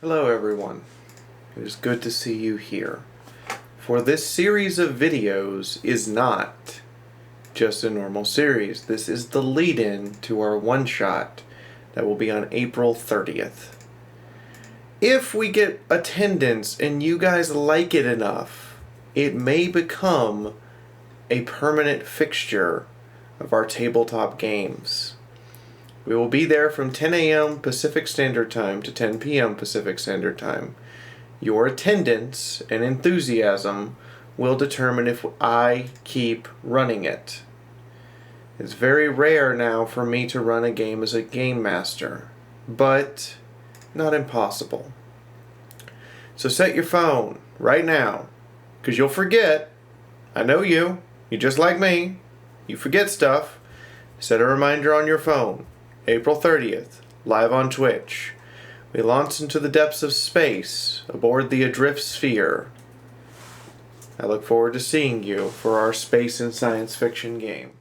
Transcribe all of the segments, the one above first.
Hello everyone, it is good to see you here. For this series of videos is not just a normal series. This is the lead-in to our one-shot that will be on April 30th. If we get attendance and you guys like it enough, it may become a permanent fixture of our tabletop games. We will be there from 10 a.m. Pacific Standard Time to 10 p.m. Pacific Standard Time. Your attendance and enthusiasm will determine if I keep running it. It's very rare now for me to run a game as a game master, but not impossible. So set your phone right now, because you'll forget. I know you. You're just like me. You forget stuff. Set a reminder on your phone. April 30th, live on Twitch. We launch into the depths of space aboard the Adrift Sphere. I look forward to seeing you for our space and science fiction game.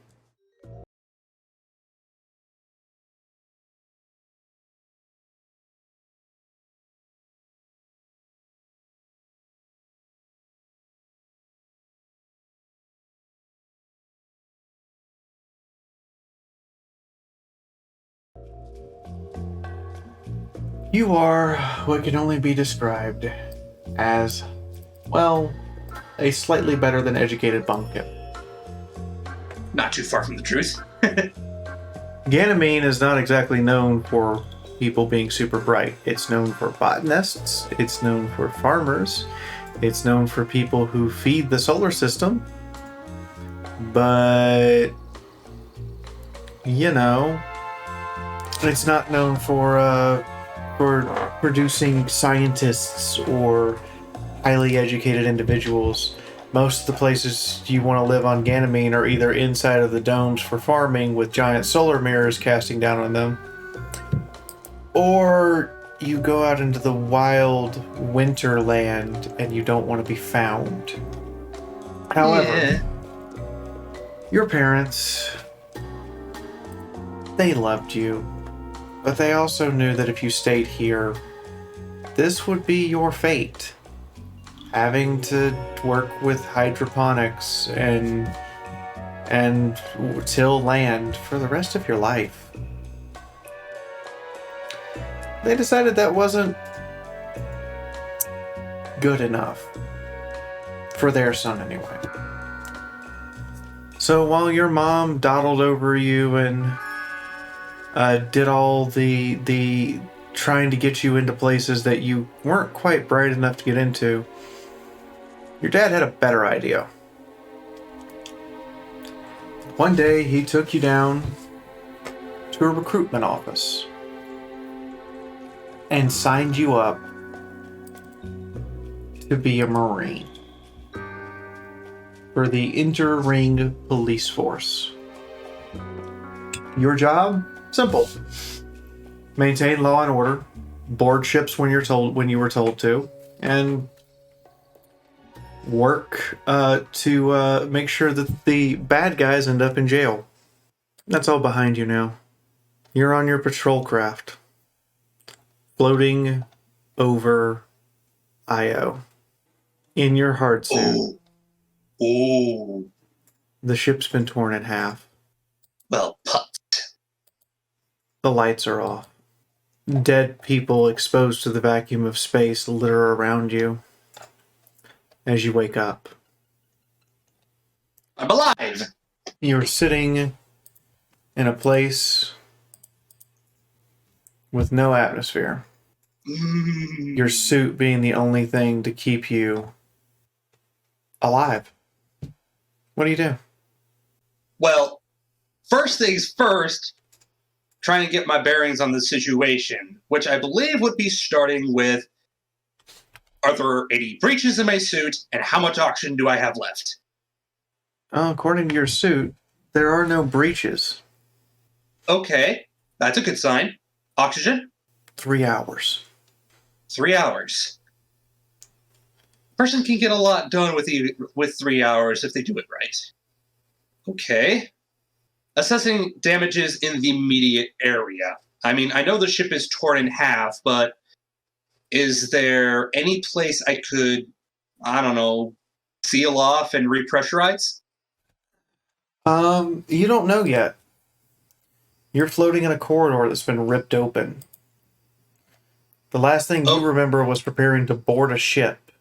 You are what can only be described as, well, a slightly better than educated bumpkin. Not too far from the truth. Ganymede is not exactly known for people being super bright. It's known for botanists, it's known for farmers, it's known for people who feed the solar system, but, you know, it's not known for producing scientists or highly educated individuals. Most of the places you want to live on Ganymede are either inside of the domes for farming with giant solar mirrors casting down on them, or you go out into the wild winter land and you don't want to be found. However, your parents, they loved you. But they also knew that if you stayed here, this would be your fate. Having to work with hydroponics and till land for the rest of your life. They decided that wasn't good enough. For their son, anyway. So while your mom dawdled over you and did all the trying to get you into places that you weren't quite bright enough to get into, your dad had a better idea. One day he took you down to a recruitment office and signed you up to be a Marine for the Inter-Ring Police Force. Your job? Simple. Maintain law and order, board ships when you were told to, and work to make sure that the bad guys end up in jail. That's all behind you now. You're on your patrol craft, floating over Io. In your hard suit. Oh. The ship's been torn in half. Well, putt. The lights are off. Dead people exposed to the vacuum of space litter around you as you wake up. I'm alive! You're sitting in a place with no atmosphere. Your suit being the only thing to keep you alive. What do you do? Well, first things first, trying to get my bearings on the situation, which I believe would be starting with, are there any breaches in my suit, and how much oxygen do I have left? According to your suit, there are no breaches. Okay, that's a good sign. Oxygen? 3 hours. 3 hours. Person can get a lot done with 3 hours if they do it right. Okay. Assessing damages in the immediate area. I mean, I know the ship is torn in half, but is there any place I could, I don't know, seal off and repressurize? You don't know yet. You're floating in a corridor that's been ripped open. The last thing you remember was preparing to board a ship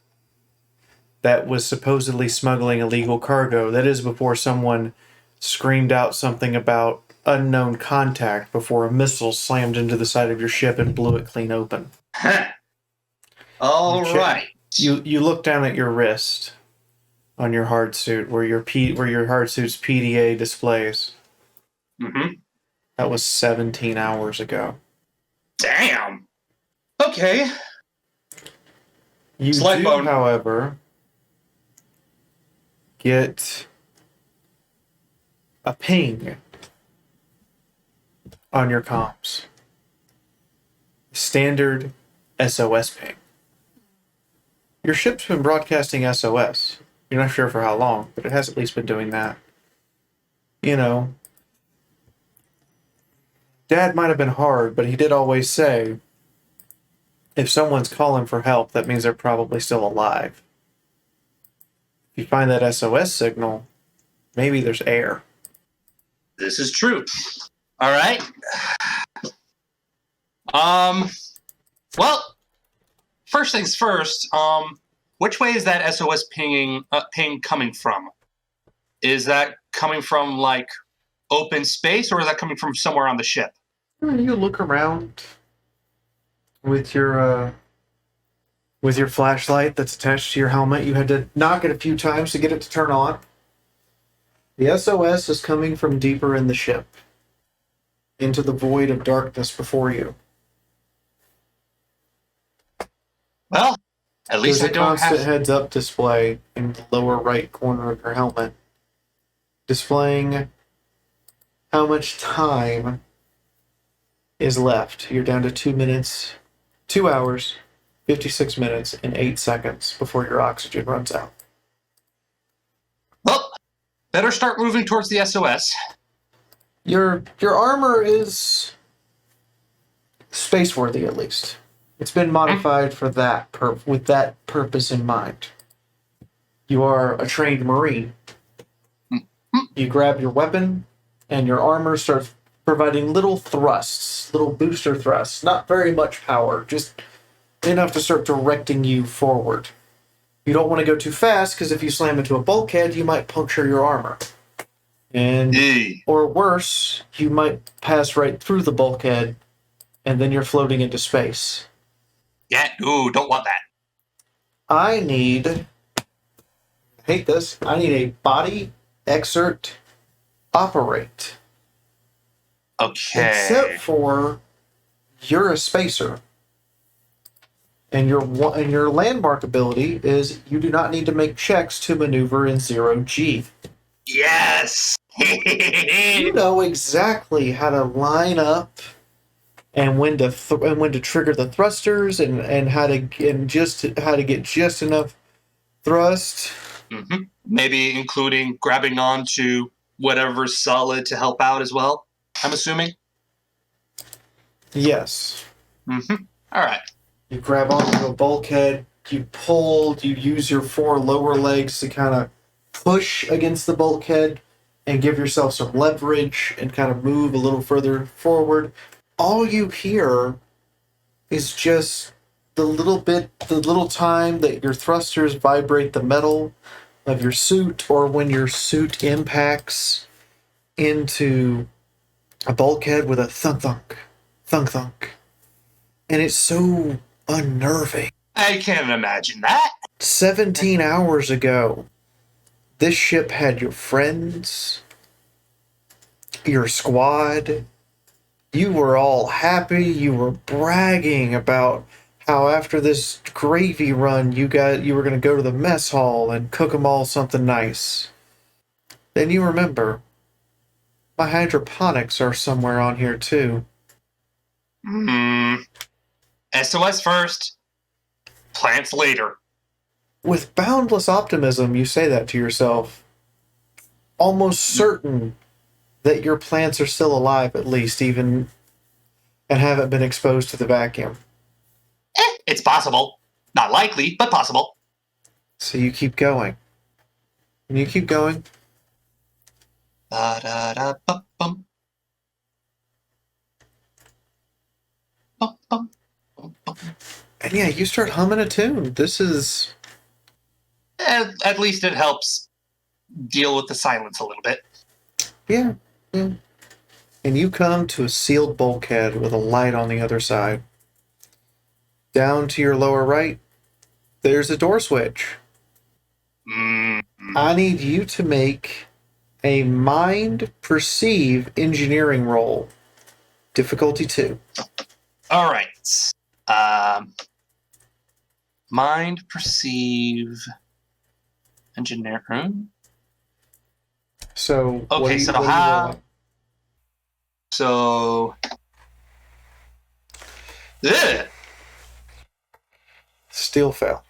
that was supposedly smuggling illegal cargo. That is before someone screamed out something about unknown contact before a missile slammed into the side of your ship and blew it clean open. All right. You look down at your wrist on your hard suit where your hard suit's PDA displays. Mm-hmm. That was 17 hours ago. Damn. Okay. You Slight do, bone. however, get a ping on your comms. Standard SOS ping. Your ship's been broadcasting SOS. You're not sure for how long, but it has at least been doing that. You know, Dad might have been hard, but he did always say, if someone's calling for help, that means they're probably still alive. If you find that SOS signal, maybe there's air. This is true. All right. Well, first things first, which way is that SOS ping coming from? Is that coming from, like, open space, or is that coming from somewhere on the ship? You look around with your flashlight that's attached to your helmet. You had to knock it a few times to get it to turn on. The SOS is coming from deeper in the ship, into the void of darkness before you. Well, at least There's I don't have... There's a constant heads-up display in the lower right corner of your helmet, displaying how much time is left. You're down to 2 hours, 56 minutes, and 8 seconds before your oxygen runs out. Well, better start moving towards the SOS. Your armor is space-worthy, at least. It's been modified for that with that purpose in mind. You are a trained Marine. You grab your weapon, and your armor starts providing little thrusts, little booster thrusts. Not very much power, just enough to start directing you forward. You don't want to go too fast, because if you slam into a bulkhead, you might puncture your armor. And, or worse, you might pass right through the bulkhead, and then you're floating into space. Yeah, ooh, don't want that. I need a body exert operate. Okay. Except for you're a spacer. And your landmark ability is you do not need to make checks to maneuver in 0G. Yes! You know exactly how to line up and when to trigger the thrusters and how to get just enough thrust. Mm-hmm. Maybe including grabbing onto whatever's solid to help out as well, I'm assuming? Yes. Mm-hmm. All right. You grab onto a bulkhead, you pull, you use your 4 lower legs to kind of push against the bulkhead and give yourself some leverage and kind of move a little further forward. All you hear is just the little time that your thrusters vibrate the metal of your suit, or when your suit impacts into a bulkhead with a thunk thunk, thunk thunk. And it's so unnerving. I can't imagine that. 17 hours ago, this ship had your friends, your squad. You were all happy. You were bragging about how after this gravy run, you were going to go to the mess hall and cook them all something nice. Then you remember, my hydroponics are somewhere on here too. SOS first, plants later. With boundless optimism, you say that to yourself. Almost certain that your plants are still alive, at least, even, and haven't been exposed to the vacuum. It's possible. Not likely, but possible. So you keep going. And you keep going. Ba-da-da-bum-bum. Bum-bum. Bum-bum. And yeah, you start humming a tune. This is... At least it helps deal with the silence a little bit. Yeah. And you come to a sealed bulkhead with a light on the other side. Down to your lower right, there's a door switch. Mm-hmm. I need you to make a mind perceive engineering roll. Difficulty 2. All right. Mind perceive engineering. So okay, so how? So, ugh. Still fail.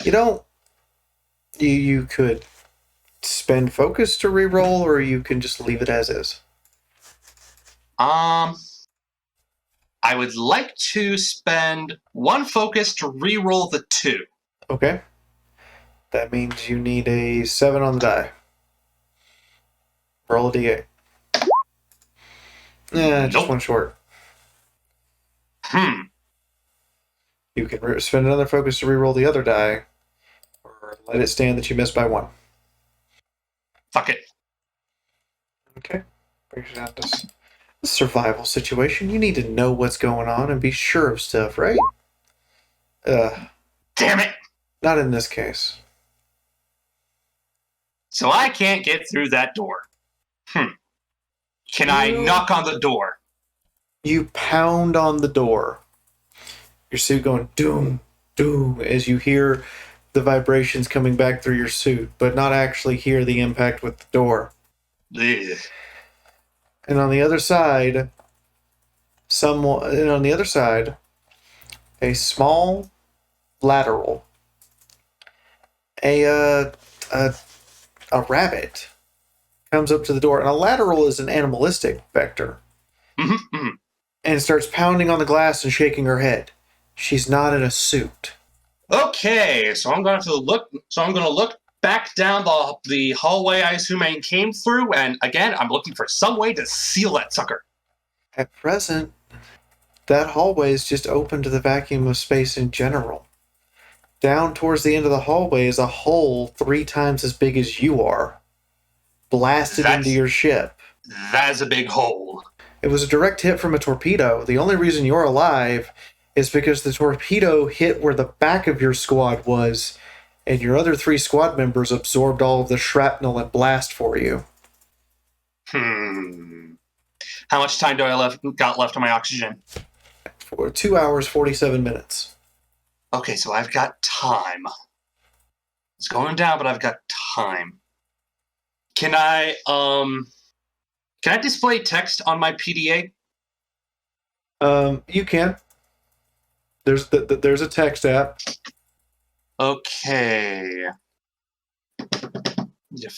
You don't. You could spend focus to reroll, or you can just leave it as is. I would like to spend 1 focus to reroll the 2. Okay. That means you need a 7 on the die. Roll a d8. Just Nope. 1 short. You can spend another focus to reroll the other die, or let it stand that you missed by 1. Fuck it. Okay. Brings you down to a survival situation. You need to know what's going on and be sure of stuff, right? Damn it! Not in this case. So I can't get through that door. Can I knock on the door? You pound on the door. Your suit going doom, doom, as you hear the vibrations coming back through your suit, but not actually hear the impact with the door. Ugh. And on the other side, a small lateral, a rabbit comes up to the door, and a lateral is an animalistic vector, and starts pounding on the glass and shaking her head. She's not in a suit. Okay, so I'm going to look back down the hallway I assume I came through, and again, I'm looking for some way to seal that sucker. At present, that hallway is just open to the vacuum of space in general. Down towards the end of the hallway is a hole 3 times as big as you are, blasted into your ship. That's a big hole. It was a direct hit from a torpedo. The only reason you're alive is because the torpedo hit where the back of your squad was, and your other 3 squad members absorbed all of the shrapnel and blast for you. How much time do I got left on my oxygen? For 2 hours, 47 minutes. Okay, so I've got time. It's going down, but I've got time. Can I display text on my PDA? You can. There's a text app. Okay. Need to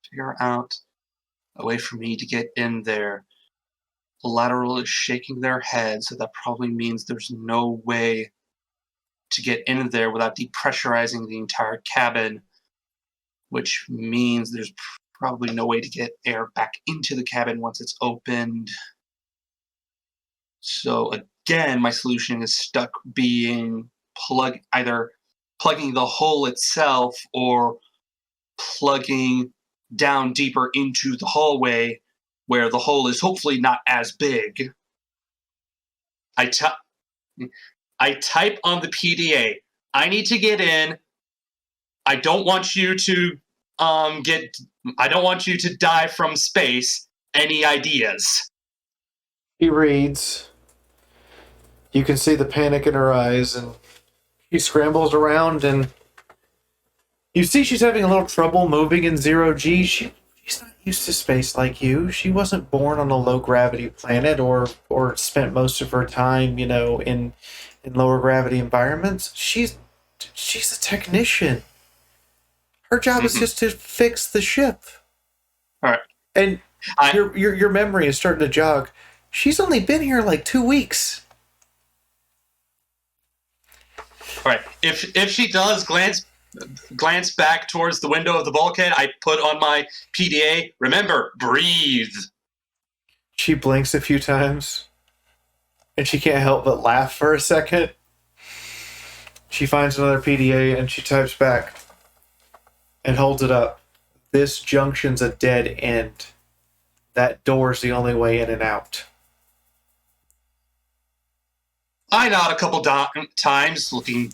figure out a way for me to get in there. The lateral is shaking their head, so that probably means there's no way to get in there without depressurizing the entire cabin, which means there's probably no way to get air back into the cabin once it's opened. So again, my solution is stuck being either plugging the hole itself or plugging down deeper into the hallway where the hole is hopefully not as big. I type on the PDA, I need to get in. I don't want you to die from space. Any ideas? He reads. You can see the panic in her eyes, and she scrambles around, and you see she's having a little trouble moving in 0G. She's not used to space like you. She wasn't born on a low-gravity planet or spent most of her time, in lower-gravity environments. She's a technician. Her job is just to fix the ship. All right. And your memory is starting to jog. She's only been here like 2 weeks. right. If she does glance back towards the window of the bulkhead, I put on my PDA. Remember, breathe. She blinks a few times, and she can't help but laugh for a second. She finds another PDA, and she types back and holds it up. This junction's a dead end. That door's the only way in and out. I nod a couple times, looking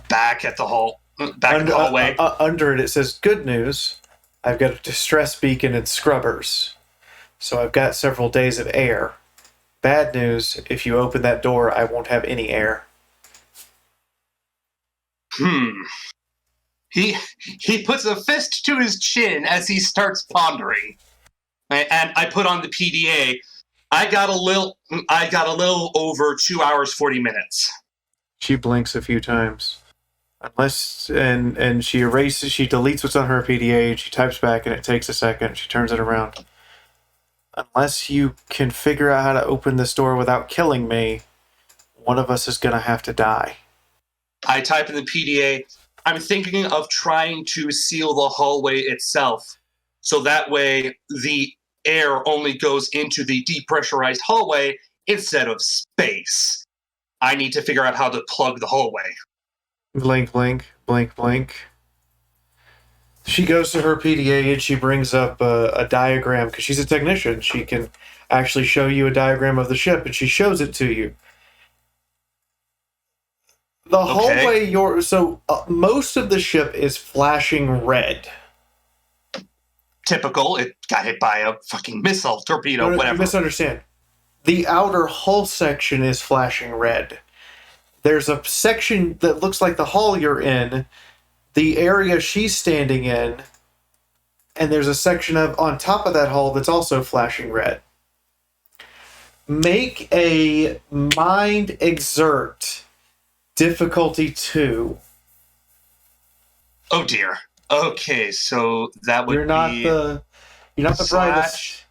back at the hallway. Under it says, good news. I've got a distress beacon and scrubbers. So I've got several days of air. Bad news, if you open that door, I won't have any air. He puts a fist to his chin as he starts pondering. And I put on the PDA. I got a little over 2 hours 40 minutes. She blinks a few times. And she deletes what's on her PDA, and she types back, and it takes a second. She turns it around. Unless you can figure out how to open this door without killing me, one of us is going to have to die. I type in the PDA, I'm thinking of trying to seal the hallway itself, so that way the air only goes into the depressurized hallway instead of space. I need to figure out how to plug the hallway. Blink, blink, blink, blink. She goes to her PDA and she brings up a diagram, because she's a technician. She can actually show you a diagram of the ship, and she shows it to you. The hallway, most of the ship is flashing red. Typical. It got hit by a fucking missile, torpedo, whatever. You misunderstand. The outer hull section is flashing red. There's a section that looks like the hall you're in, the area she's standing in, and there's a section on top of that hull that's also flashing red. Make a mind exert difficulty 2. Oh dear. Okay, so that would you're not be... the brightest,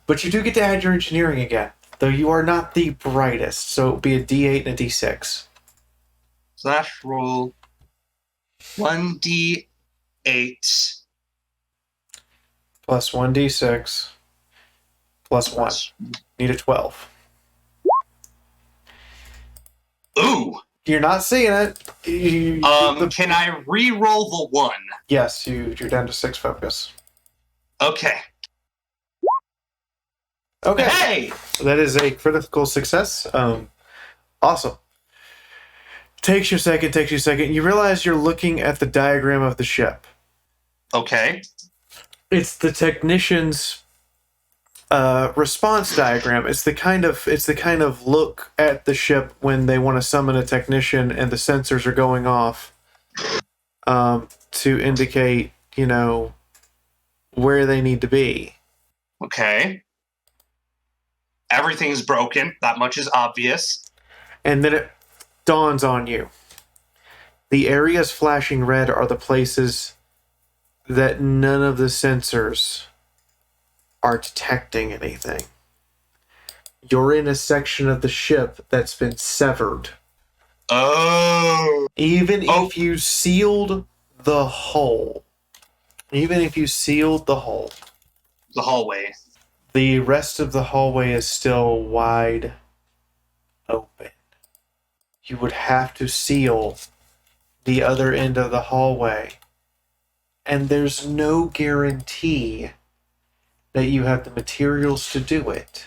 but you do get to add your engineering again, though you are not the brightest, so it would be a D8 and a D6. Slash roll 1D8 plus 1D6 plus 1. Need a 12. Ooh! You're not seeing it. Can I re-roll the 1? Yes, you're down to 6 focus. Okay. Okay. Hey! That is a critical success. Awesome. Takes you a second. You realize you're looking at the diagram of the ship. Okay. It's the technician's response diagram. It's the kind of look at the ship when they want to summon a technician and the sensors are going off to indicate, where they need to be. Okay. Everything's broken. That much is obvious. And then it dawns on you. The areas flashing red are the places that none of the sensors are detecting anything. You're in a section of the ship that's been severed. Oh. Even if you sealed the hole. The hallway. The rest of the hallway is still wide open. You would have to seal the other end of the hallway. And there's no guarantee that you have the materials to do it,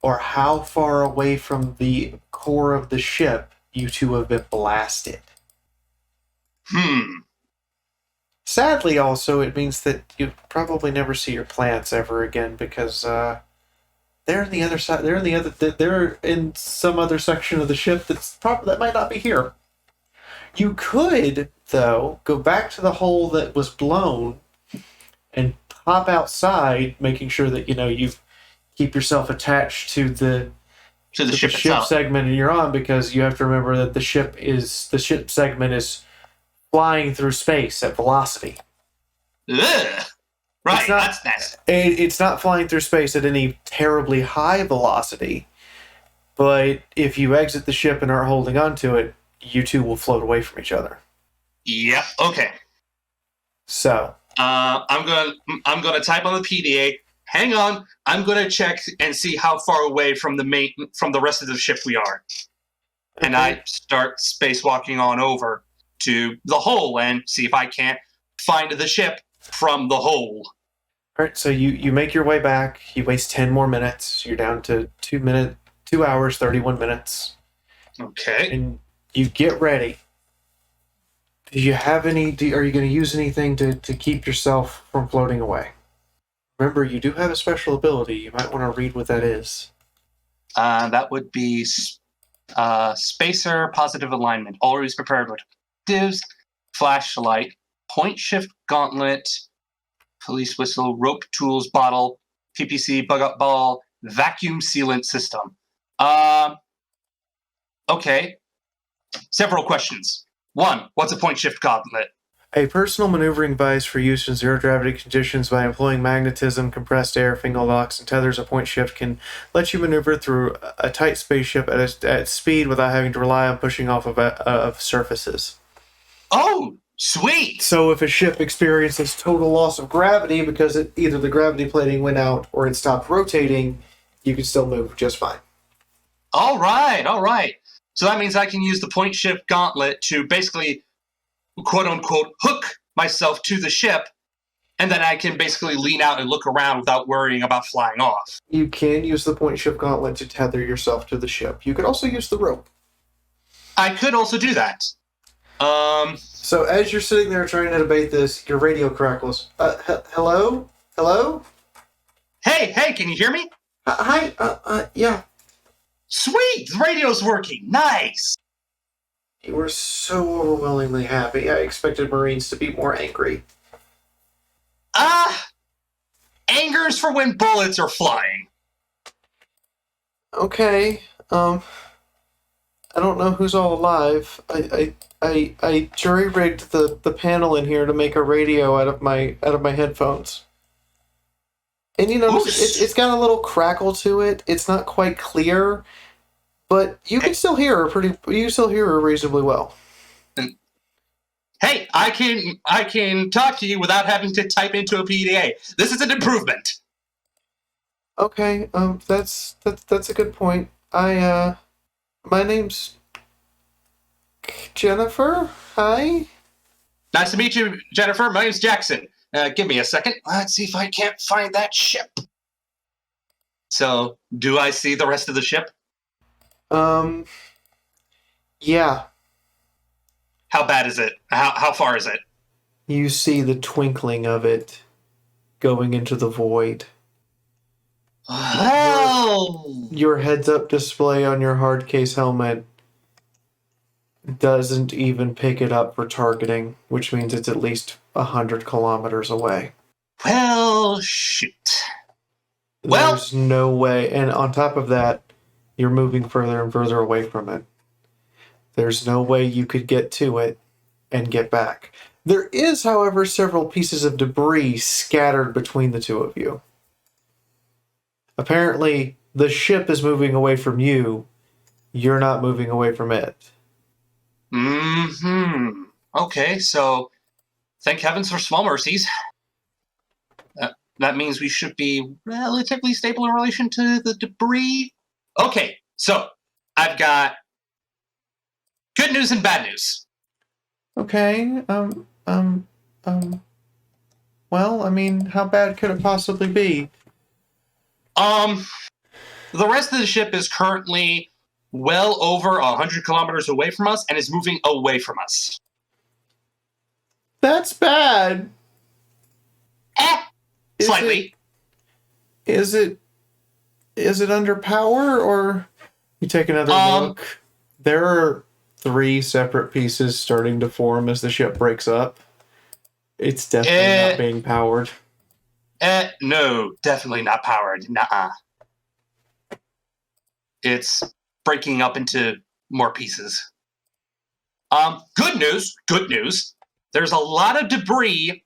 or how far away from the core of the ship you two have been blasted. Sadly, also, it means that you probably never see your plants ever again, because they're in the other side. They're in some other section of the ship that might not be here. You could, though, go back to the hole that was blown and hop outside, making sure that you keep yourself attached to the ship segment you're on, because you have to remember that the ship segment is flying through space at velocity. Ugh. Right, that's nice. It's not flying through space at any terribly high velocity, but if you exit the ship and aren't holding on to it, you two will float away from each other. Yep. Okay. So I'm gonna type on the PDA. Hang on. I'm gonna check and see how far away from the rest of the ship we are. Okay. And I start spacewalking on over to the hole and see if I can't find the ship from the hole. All right, so you make your way back. You waste 10 more minutes. You're down to 2 hours, 31 minutes. Okay. And you get ready. Do you have any... are you going to use anything to keep yourself from floating away? Remember, you do have a special ability. You might want to read what that is. That would be Spacer Positive Alignment. Always prepared with divs, flashlight, point shift gauntlet, police whistle, rope tools bottle, PPC bug up ball, vacuum sealant system. Okay. Several questions. 1, what's a point shift gauntlet? A personal maneuvering device for use in zero-gravity conditions by employing magnetism, compressed air, finger locks, and tethers. A point shift can let you maneuver through a tight spaceship at speed without having to rely on pushing off of surfaces. Oh, sweet! So if a ship experiences total loss of gravity because either the gravity plating went out or it stopped rotating, you can still move just fine. All right. So that means I can use the point shift gauntlet to basically, quote-unquote, hook myself to the ship, and then I can basically lean out and look around without worrying about flying off. You can use the point shift gauntlet to tether yourself to the ship. You could also use the rope. I could also do that. So as you're sitting there trying to debate this, your radio crackles. Hello? Hello? Hey, can you hear me? Hi, yeah. Sweet! The radio's working. Nice! You were so overwhelmingly happy. I expected Marines to be more angry. Anger's for when bullets are flying. Okay, I don't know who's all alive. I jury-rigged the panel in here to make a radio out of my headphones. And you notice it's got a little crackle to it. It's not quite clear, but you can still hear her reasonably well. Hey, I can talk to you without having to type into a PDA. This is an improvement. Okay, that's a good point. My name's Jennifer. Hi. Nice to meet you, Jennifer. My name's Jackson. Give me a second. Let's see if I can't find that ship. So, do I see the rest of the ship? Yeah. How bad is it? How far is it? You see the twinkling of it going into the void. Oh! Your heads-up display on your hard case helmet doesn't even pick it up for targeting, which means it's at least 100 kilometers away. Well, shoot. Well, there's no way. And on top of that, you're moving further and further away from it. There's no way you could get to it and get back. There is, however, several pieces of debris scattered between the two of you. Apparently, the ship is moving away from you. You're not moving away from it. Mm-hmm. Okay, so thank heavens for small mercies. That means we should be relatively stable in relation to the debris. Okay, so I've got good news and bad news. Okay, well, I mean, how bad could it possibly be? The rest of the ship is currently well over 100 kilometers away from us and is moving away from us. That's bad. Slightly. Is it under power, or you take another look? There are 3 separate pieces starting to form as the ship breaks up. It's definitely not being powered. No, definitely not powered. Nuh-uh. It's breaking up into more pieces. Good news. There's a lot of debris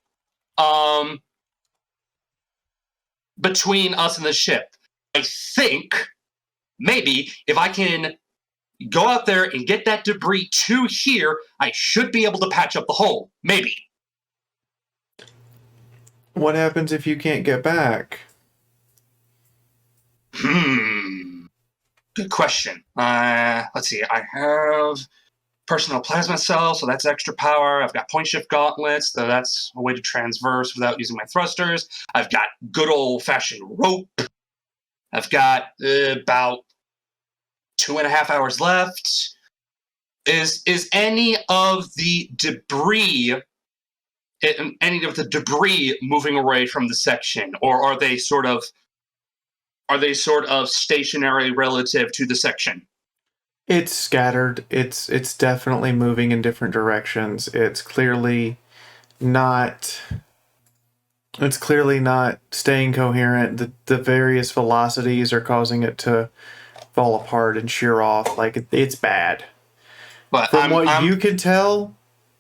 between us and the ship. I think maybe if I can go out there and get that debris to here. I should be able to patch up the hole. Maybe. What happens if you can't get back? Good question. Let's see. I have personal plasma cells, so that's extra power. I've got point shift gauntlets, so that's a way to transverse without using my thrusters. I've got good old-fashioned rope. I've got about 2.5 hours left. Is any of the debris moving away from the section, or are they sort of stationary relative to the section? It's scattered. It's definitely moving in different directions. It's clearly not staying coherent. The various velocities are causing it to fall apart and shear off. Like it's bad. But From what you can tell,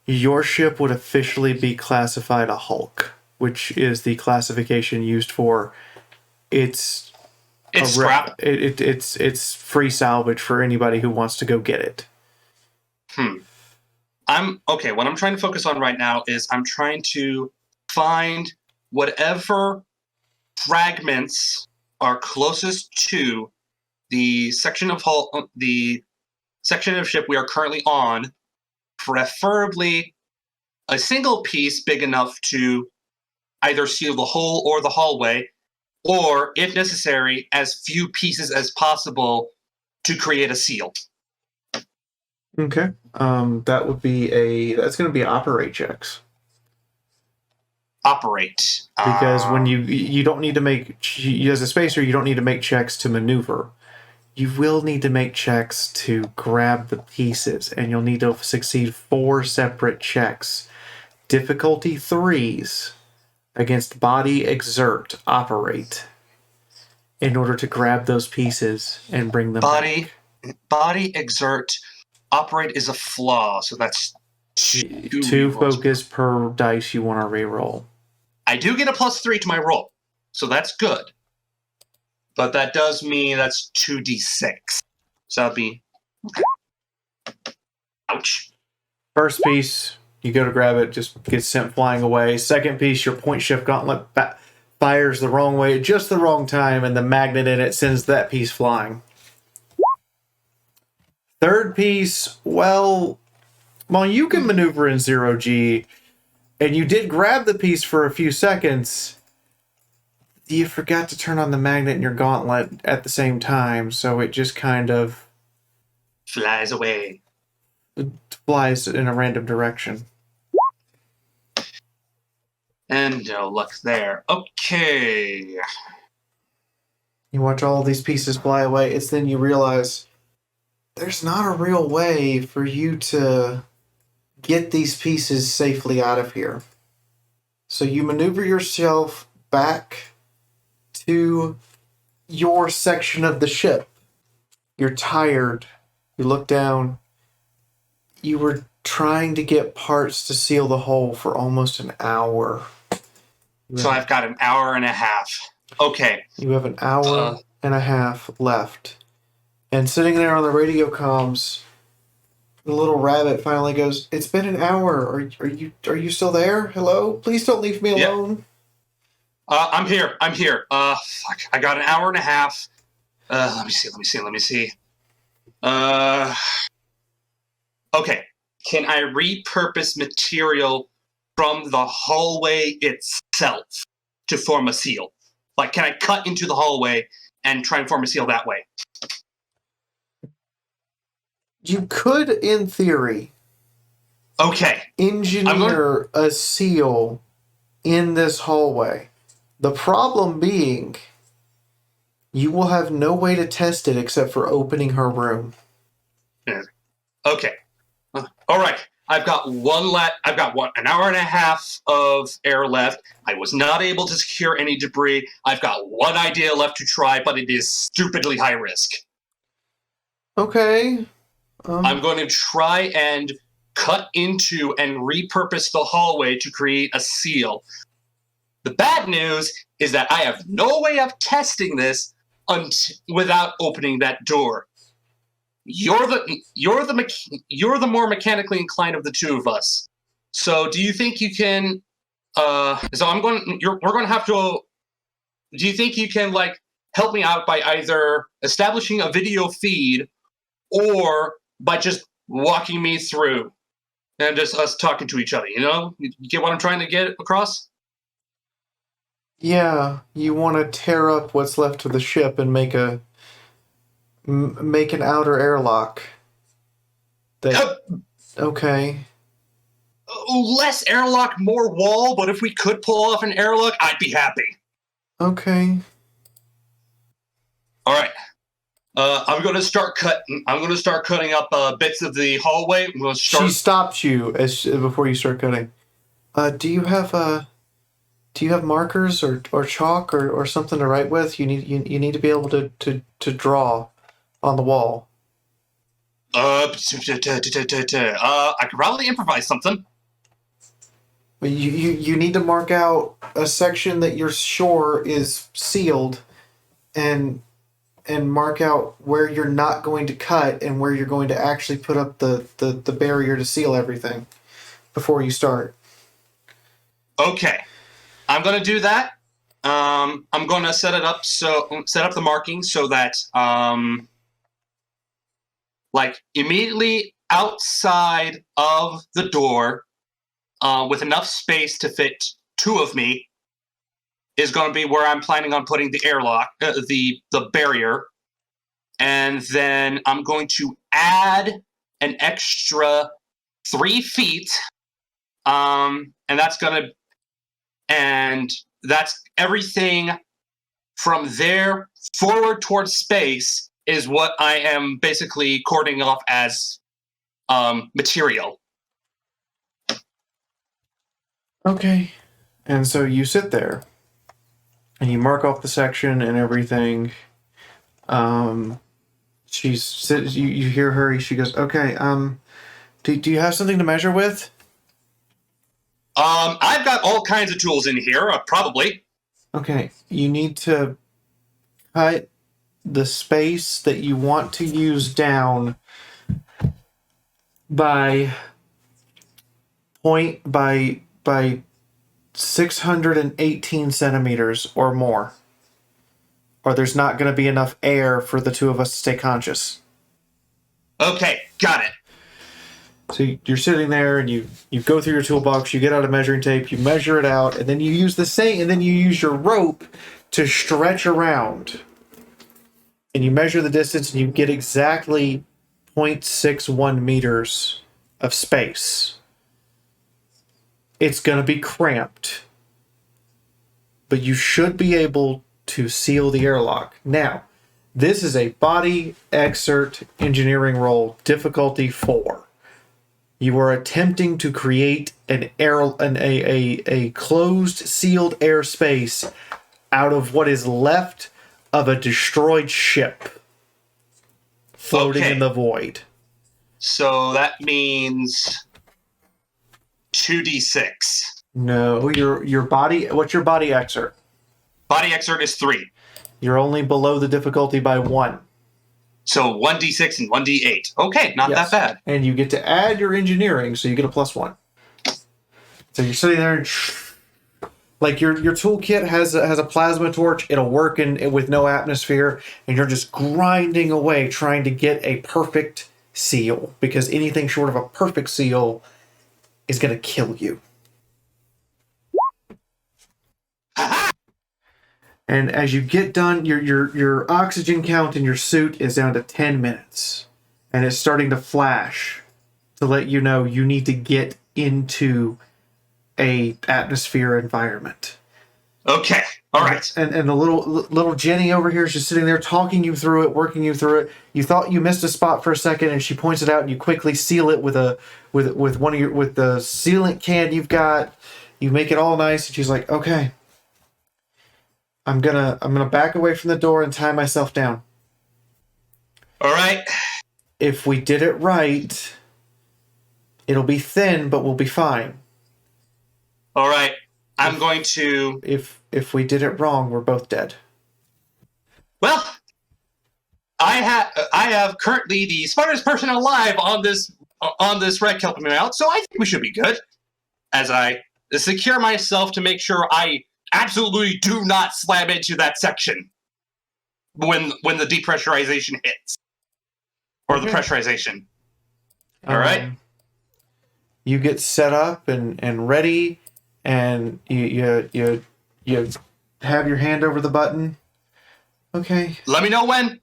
your ship would officially be classified a Hulk, which is the classification used for it's scrap. It's free salvage for anybody who wants to go get it. What I'm trying to focus on right now is I'm trying to find whatever fragments are closest to the section of ship we are currently on, preferably a single piece big enough to either seal the hole or the hallway, or, if necessary, as few pieces as possible to create a seal. Okay. That's going to be operate checks. Operate. Because when you don't need to make, as a spacer, you don't need to make checks to maneuver. You will need to make checks to grab the pieces, and you'll need to succeed 4 separate checks. Difficulty 3s against body, exert, operate, in order to grab those pieces and bring them back. Body, exert, operate is a flaw, so that's 2 focus per dice you want to reroll. I do get a +3 to my roll, so that's good. But that does mean that's 2d6. So that'd be... Ouch. First piece, you go to grab it, just gets sent flying away. Second piece, your point shift gauntlet fires the wrong way at just the wrong time, and the magnet in it sends that piece flying. Third piece, well, you can maneuver in 0G, and you did grab the piece for a few seconds. You forgot to turn on the magnet in your gauntlet at the same time, so it just kind of flies away. It flies in a random direction. And no luck there. Okay. You watch all these pieces fly away. It's then you realize there's not a real way for you to get these pieces safely out of here. So you maneuver yourself back to your section of the ship. You're tired. You look down. You were trying to get parts to seal the hole for almost an hour. So I've got an hour and a half. Okay. You have an hour and a half left. And sitting there on the radio comms, the little rabbit finally goes, "It's been an hour. Are you still there? Hello? Please don't leave me alone." Yep. I'm here. Fuck. I got an hour and a half. Let me see. Okay. Can I repurpose material from the hallway itself to form a seal? Like, can I cut into the hallway and try and form a seal that way? You could, in theory, engineer a seal in this hallway. The problem being, you will have no way to test it except for opening her room. Okay. All right. I've got an hour and a half of air left. I was not able to secure any debris. I've got one idea left to try, but it is stupidly high risk. Okay. I'm going to try and cut into and repurpose the hallway to create a seal. The bad news is that I have no way of testing this without opening that door. you're the more mechanically inclined of the two of us. So do you think you can? We're going to have to. Do you think you can like help me out by either establishing a video feed or by just walking me through and just us talking to each other? You know, you get what I'm trying to get across? Yeah, you want to tear up what's left of the ship and make an outer airlock. Okay. Less airlock, more wall. But if we could pull off an airlock, I'd be happy. Okay. All right. I'm going to start cutting up bits of the hallway. I'm going to start. She stops you before you start cutting. Do you have markers or chalk or something to write with? You need to be able to draw on the wall. I could probably improvise something. You need to mark out a section that you're sure is sealed, and mark out where you're not going to cut and where you're going to actually put up the barrier to seal everything before you start. Okay, I'm going to do that. I'm going to set up the marking so that like immediately outside of the door, with enough space to fit two of me, is going to be where I'm planning on putting the airlock, the barrier. And then I'm going to add an extra 3 feet. And that's everything from there forward towards space is what I am basically cording off as material. Okay. And so you sit there and you mark off the section and everything. You hear her, she goes, okay, do you have something to measure with? I've got all kinds of tools in here, probably. Okay, you need to cut the space that you want to use down by 618 centimeters or more, or there's not going to be enough air for the two of us to stay conscious. Okay, got it. So you're sitting there and you go through your toolbox, you get out a measuring tape, you measure it out, and then you use your rope to stretch around. And you measure the distance and you get exactly 0.61 meters of space. It's going to be cramped, but you should be able to seal the airlock. Now, this is a body exert engineering roll, difficulty 4. You are attempting to create a closed, sealed airspace out of what is left of a destroyed ship floating in the void. So that means 2d6. No, your body. What's your body exert? Body exert is 3. You're only below the difficulty by 1. So 1d6 and 1d8. Okay, not that bad. And you get to add your engineering, so you get a +1. So you're sitting there, and like your toolkit has a plasma torch. It'll work with no atmosphere, and you're just grinding away trying to get a perfect seal, because anything short of a perfect seal is going to kill you. And as you get done, your oxygen count in your suit is down to 10 minutes. And it's starting to flash to let you know you need to get into a atmosphere environment. Okay, all right. And the little Jenny over here is just sitting there talking you through it, working you through it. You thought you missed a spot for a second, and she points it out, and you quickly seal it with the sealant can you've got. You make it all nice, and she's like, okay. I'm gonna back away from the door and tie myself down. All right. If we did it right, it'll be thin, but we'll be fine. All right. I'm going to... If we did it wrong, we're both dead. Well, I have currently the smartest person alive on this wreck helping me out, so I think we should be good. As I secure myself to make sure I absolutely do not slam into that section when the depressurization hits. Or the pressurization. All right? You get set up and ready, and you have your hand over the button. Okay. Let me know when.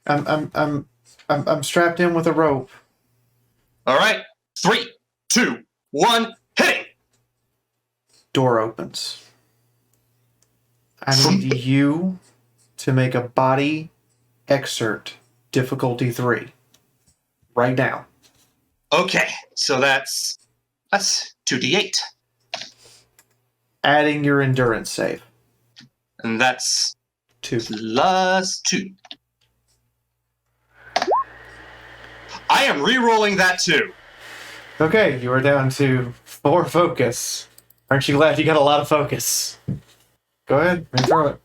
I'm strapped in with a rope. All right. 3, 2, 1, hitting. Door opens. I need you to make a body excerpt difficulty 3 right now. Okay, so that's 2d8. Adding your endurance save. And that's 2 plus 2. I am re-rolling that too. Okay, you are down to 4 focus. Aren't you glad you got a lot of focus? Go ahead, throw it.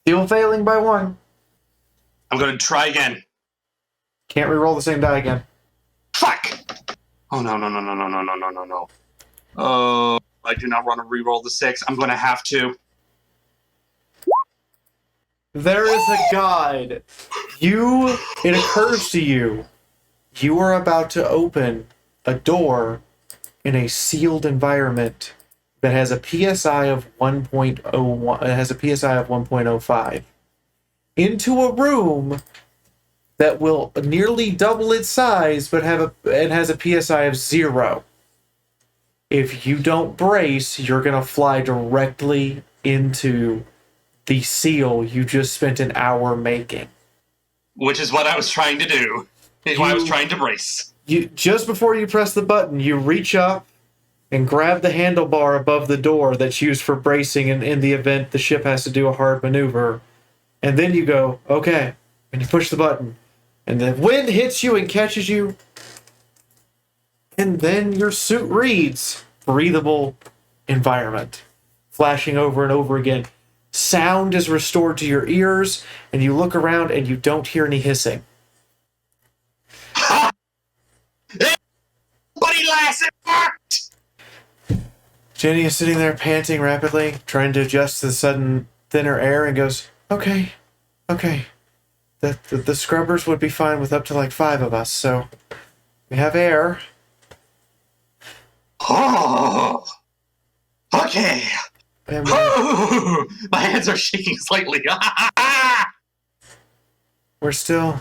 Still failing by 1. I'm going to try again. Can't re-roll the same die again. Fuck! Oh, no. Oh, I do not want to re-roll the 6. I'm going to have to. There is a guide. It occurs to you, you are about to open a door in a sealed environment that has a PSI of 1.01. It has a PSI of 1.05 into a room that will nearly double its size, but has a PSI of 0. If you don't brace, you're gonna fly directly into the seal you just spent an hour making. Which is what I was trying to do. Why I was trying to brace. Just before you press the button, you reach up and grab the handlebar above the door that's used for bracing in the event the ship has to do a hard maneuver. And then you go, okay, and you push the button. And the wind hits you and catches you. And then your suit reads, breathable environment. Flashing over and over again. Sound is restored to your ears, and you look around and you don't hear any hissing. Ha! Buddy lass, it worked! Jenny is sitting there panting rapidly, trying to adjust to the sudden thinner air, and goes, okay. The scrubbers would be fine with up to like 5 of us, so we have air. Oh, okay. And my hands are shaking slightly. we're still...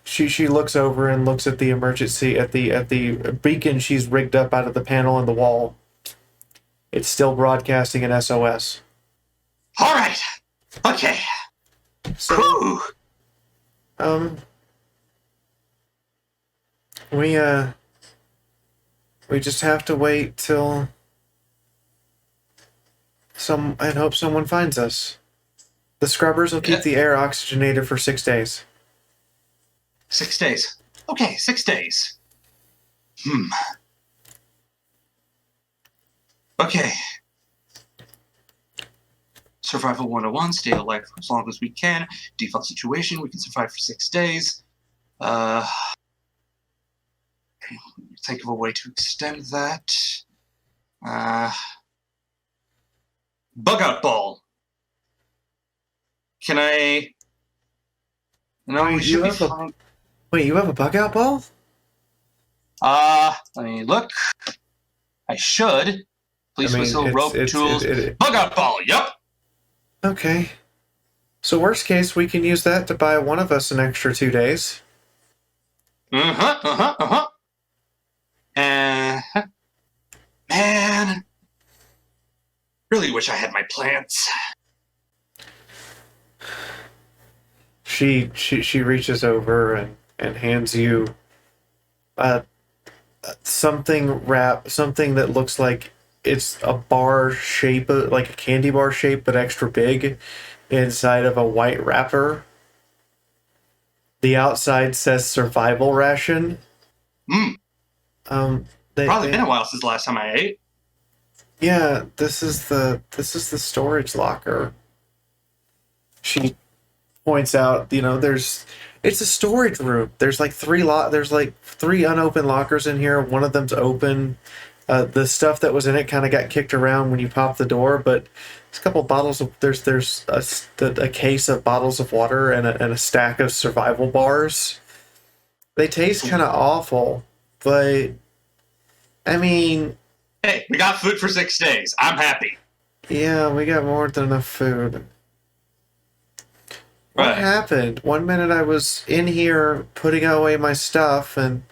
She looks over and looks at the emergency, at the beacon she's rigged up out of the panel in the wall. It's still broadcasting an SOS. All right. Okay. So, we just have to wait till and hope someone finds us. The scrubbers will keep the air oxygenated for 6 days. 6 days. Okay, 6 days. Okay. Survival 101, stay alive for as long as we can. Default situation, we can survive for 6 days. Think of a way to extend that. Bug out ball. Can I... No, we should be fine. Wait, you have a bug out ball? Let me look. I should. Police whistle, rope, tools. Bug out ball, yep. Okay. So worst case, we can use that to buy one of us an extra 2 days. Man. Really wish I had my plants. She reaches over and hands you something that looks like it's a bar shape, like a candy bar shape, but extra big, inside of a white wrapper. The outside says survival ration. Probably been a while since the last time I ate. Yeah, this is the storage locker. She points out, it's a storage room. There's like three unopened lockers in here. One of them's open. The stuff that was in it kind of got kicked around when you popped the door, but there's a couple bottles of there's a case of bottles of water and a stack of survival bars. They taste kind of awful, but I mean, hey, we got food for 6 days. I'm happy. Yeah, we got more than enough food. What Right. happened? One minute I was in here putting away my stuff, and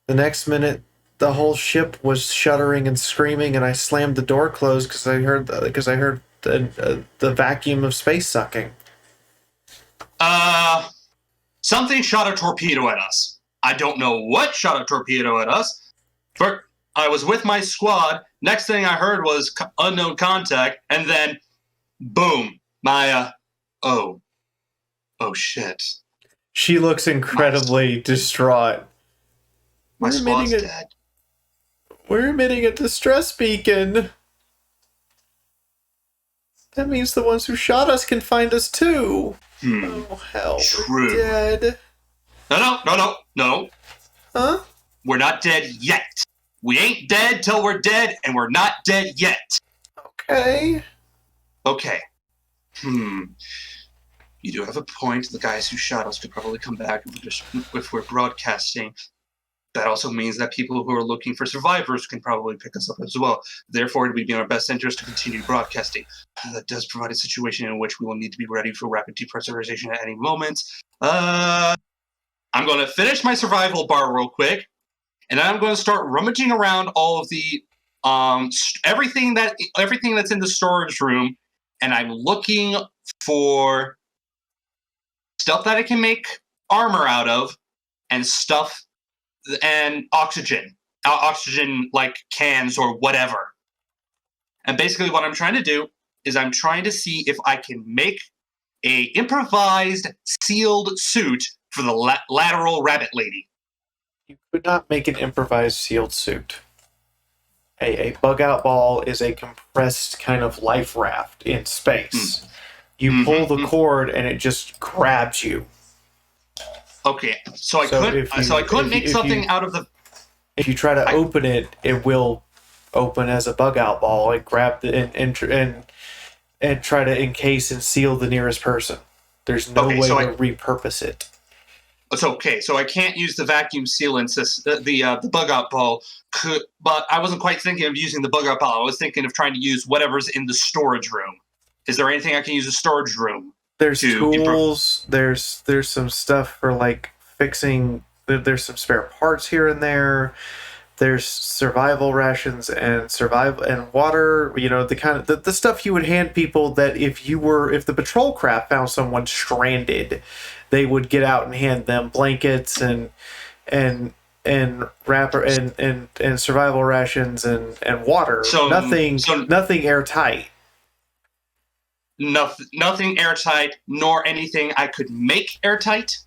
the next minute the whole ship was shuddering and screaming, and I slammed the door closed because I heard the vacuum of space sucking. Something shot a torpedo at us. I don't know what shot a torpedo at us, but I was with my squad. Next thing I heard was unknown contact, and then, boom, my, oh shit. She looks incredibly distraught. My squad's dead. We're emitting a distress beacon. That means the ones who shot us can find us too. Oh, hell. True. We're dead. No. Huh? We're not dead yet. We ain't dead till we're dead, and we're not dead yet. Okay. You do have a point. The guys who shot us could probably come back if we're broadcasting. That also means that people who are looking for survivors can probably pick us up as well. Therefore, it would be in our best interest to continue broadcasting. That does provide a situation in which we will need to be ready for rapid depressurization at any moment. I'm going to finish my survival bar real quick, and then I'm going to start rummaging around all of the everything that's in the storage room, and I'm looking for stuff that I can make armor out of, and stuff and oxygen like cans or whatever. And basically what I'm trying to do is I'm trying to see if I can make a improvised sealed suit for the lateral rabbit lady. You could not make an improvised sealed suit. A bug-out ball is a compressed kind of life raft in space. You pull the cord and it just grabs you. Okay, so I couldn't make something out of the... If you try to open it, it will open as a bug-out ball and grab and try to encase and seal the nearest person. There's no way to repurpose it. It's okay, so I can't use the vacuum sealant the bug-out ball, but I wasn't quite thinking of using the bug-out ball. I was thinking of trying to use whatever's in the storage room. Is there anything I can use in the storage room? There's tools. There's some stuff for like fixing. There's some spare parts here and there. There's survival rations and water. The stuff you would hand people that if the patrol craft found someone stranded, they would get out and hand them blankets and wrapper and survival rations and water. Nothing airtight. Nothing airtight, nor anything I could make airtight?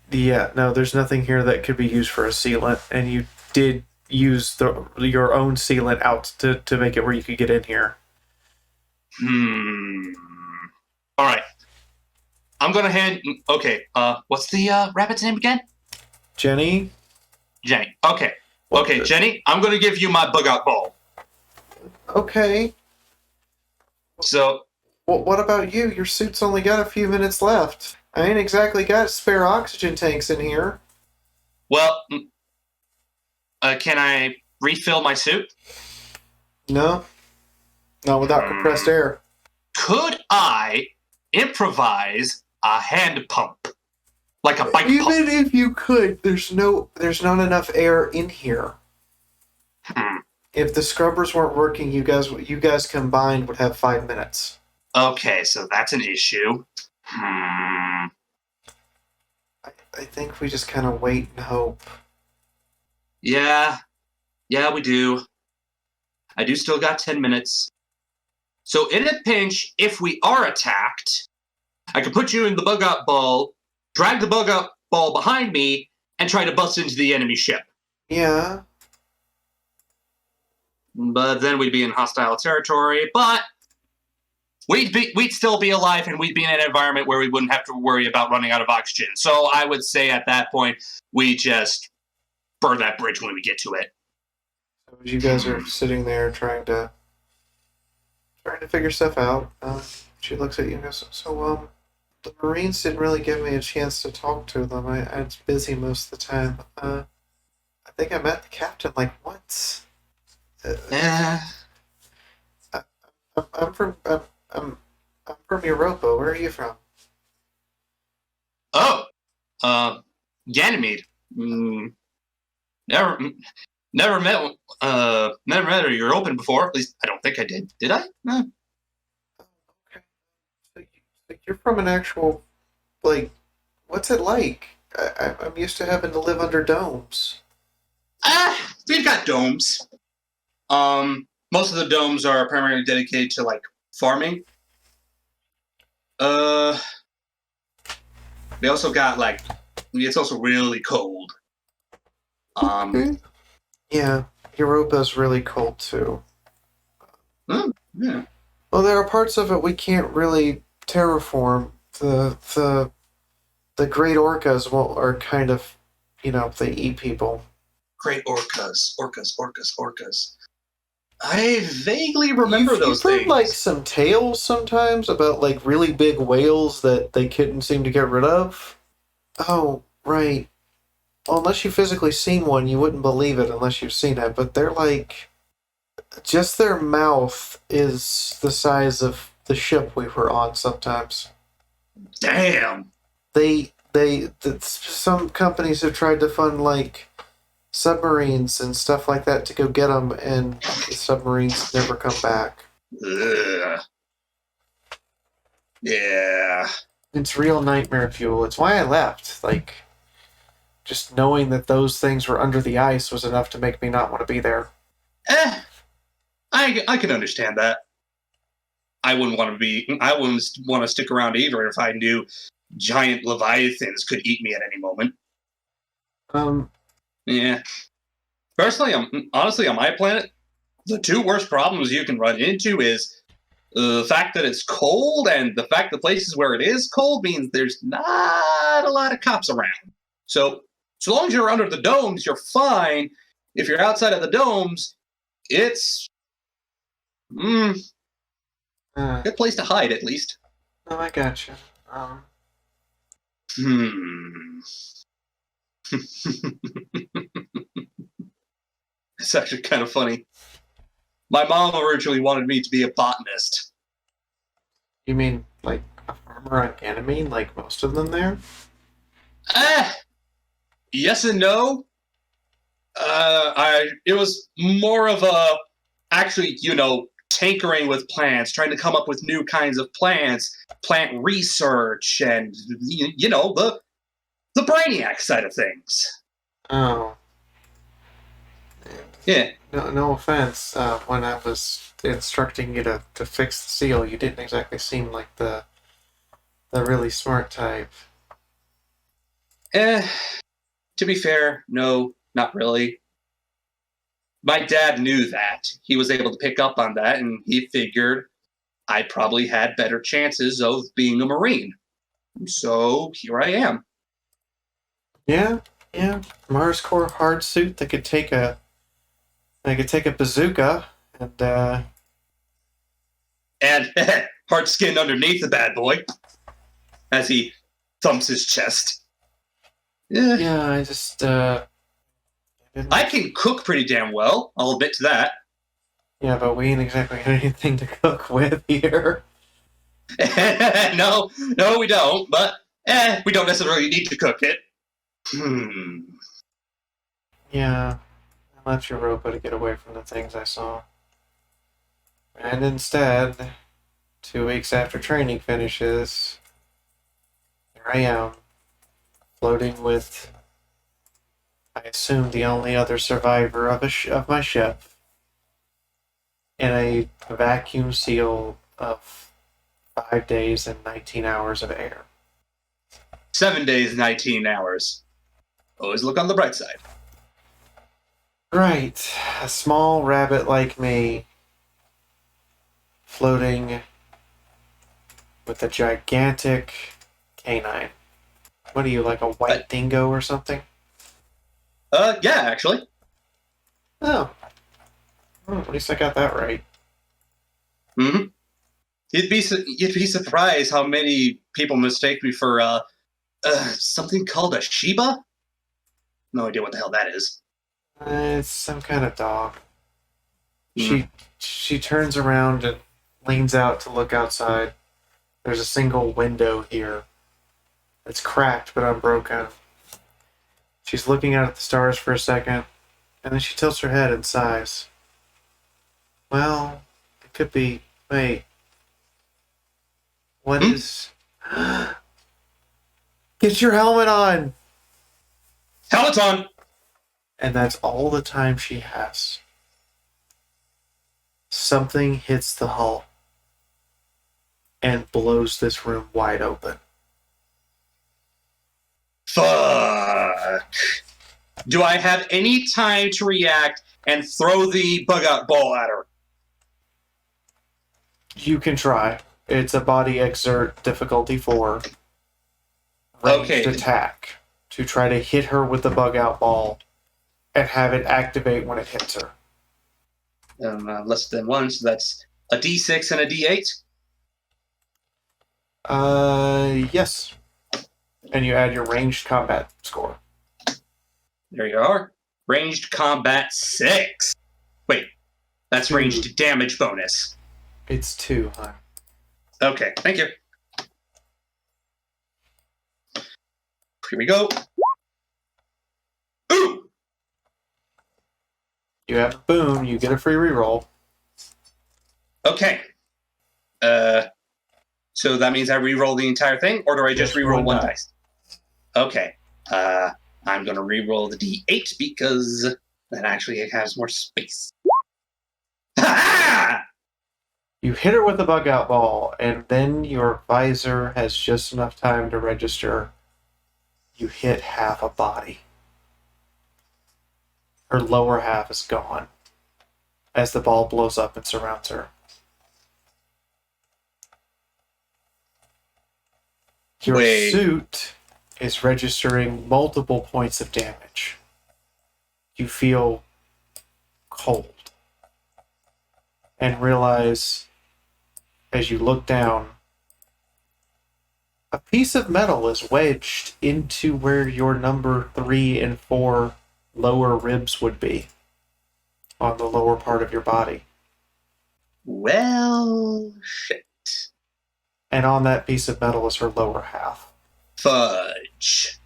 Yeah, no, there's nothing here that could be used for a sealant, and you did use your own sealant out to make it where you could get in here. Alright. I'm gonna hand... Okay, what's the rabbit's name again? Jenny? Jenny, okay. Jenny, I'm gonna give you my bug-out ball. Okay. So... Well, what about you? Your suit's only got a few minutes left. I ain't exactly got spare oxygen tanks in here. Well, can I refill my suit? No. Not without compressed air. Could I improvise a hand pump? Like a bike pump? Even if you could, there's not enough air in here. If the scrubbers weren't working, you guys combined would have 5 minutes. Okay, so that's an issue. I think we just kind of wait and hope. Yeah, we do. I do still got 10 minutes. So in a pinch, if we are attacked, I can put you in the bug-out ball, drag the bug-out ball behind me, and try to bust into the enemy ship. Yeah. But then we'd be in hostile territory, but we'd still be alive, and we'd be in an environment where we wouldn't have to worry about running out of oxygen. So I would say at that point, we just burn that bridge when we get to it. So as you guys are sitting there trying to figure stuff out, she looks at you and goes, "So, the Marines didn't really give me a chance to talk to them. I was busy most of the time. I think I met the captain like once. Yeah. I'm from Europa. Where are you from?" Oh, Ganymede. Never met a European before. At least I don't think I did. Did I? No. Okay. So you're from an actual, like, what's it like? I'm used to having to live under domes. We've got domes. Most of the domes are primarily dedicated to like farming. They also got like, it's also really cold. Yeah, Europa's really cold too. Yeah. Well, there are parts of it we can't really terraform. The great orcas are kind of, they eat people. Great orcas. I vaguely remember those You've heard, things. like, some tales sometimes about, like, really big whales that they couldn't seem to get rid of? Oh, right. Well, unless you've physically seen one, you wouldn't believe it unless you've seen it, but they're like... Just their mouth is the size of the ship we were on sometimes. Damn. Some companies have tried to fund, like, submarines and stuff like that to go get them, and the submarines never come back. Ugh. Yeah. It's real nightmare fuel. It's why I left. Like, just knowing that those things were under the ice was enough to make me not want to be there. I can understand that. I wouldn't want to stick around either if I knew giant leviathans could eat me at any moment. Yeah. Personally, honestly, on my planet, the two worst problems you can run into is the fact that it's cold, and the fact that places where it is cold means there's not a lot of cops around. So long as you're under the domes, you're fine. If you're outside of the domes, it's good place to hide, at least. No, I gotcha. It's actually kind of funny. My mom originally wanted me to be a botanist. You mean, like, a farmer on Ganymede, like most of them there? Yes and no. It was more of a, actually, tinkering with plants, trying to come up with new kinds of plants, plant research, and, the brainiac side of things. Oh. Yeah. No offense. When I was instructing you to fix the seal, you didn't exactly seem like the really smart type. To be fair, no, not really. My dad knew that. He was able to pick up on that, and he figured I probably had better chances of being a Marine. So here I am. Yeah. Mars Core hard suit that could take a bazooka and hard skin underneath the bad boy as he thumps his chest. Yeah, I just I can cook pretty damn well, I'll admit to that. Yeah, but we ain't exactly got anything to cook with here. No, we don't, but we don't necessarily need to cook it. Yeah, I left Europa to get away from the things I saw. And instead, 2 weeks after training finishes, here I am, floating with, I assume, the only other survivor of my ship, in a vacuum seal of 5 days and 19 hours of air. 7 days, 19 hours. Always look on the bright side. Right. A small rabbit like me, floating with a gigantic canine. What are you, like a white dingo or something? Yeah, actually. Oh. Well, at least I got that right. Mm-hmm. You'd be surprised how many people mistake me for something called a Shiba. No idea what the hell that is. It's some kind of dog. She turns around and leans out to look outside. There's a single window here. It's cracked but unbroken. She's looking out at the stars for a second, and then she tilts her head and sighs. Well, it could be... Wait. What is... Get your helmet on! Helmet's on! And that's all the time she has. Something hits the hull and blows this room wide open. Fuck. Do I have any time to react and throw the bug-out ball at her? You can try. It's a body exert difficulty 4. Ranged attack to try to hit her with the bug-out ball and have it activate when it hits her. Less than 1, so that's a D6 and a D8? Yes. And you add your ranged combat score. There you are. Ranged combat 6. Wait, that's 2. Ranged damage bonus. It's 2, huh? Okay, thank you. Here we go. Ooh! You have a boom, you get a free reroll. Okay. So that means I reroll the entire thing, or do I just reroll one dice? Okay. I'm going to reroll the D8 because that actually has more space. Ha! You hit her with a bug-out ball, and then your visor has just enough time to register. You hit half a body. Her lower half is gone as the ball blows up and surrounds her. Your suit is registering multiple points of damage. You feel cold and realize as you look down, a piece of metal is wedged into where your number 3 and 4 lower ribs would be on the lower part of your body. Well, shit. And on that piece of metal is her lower half. Fudge.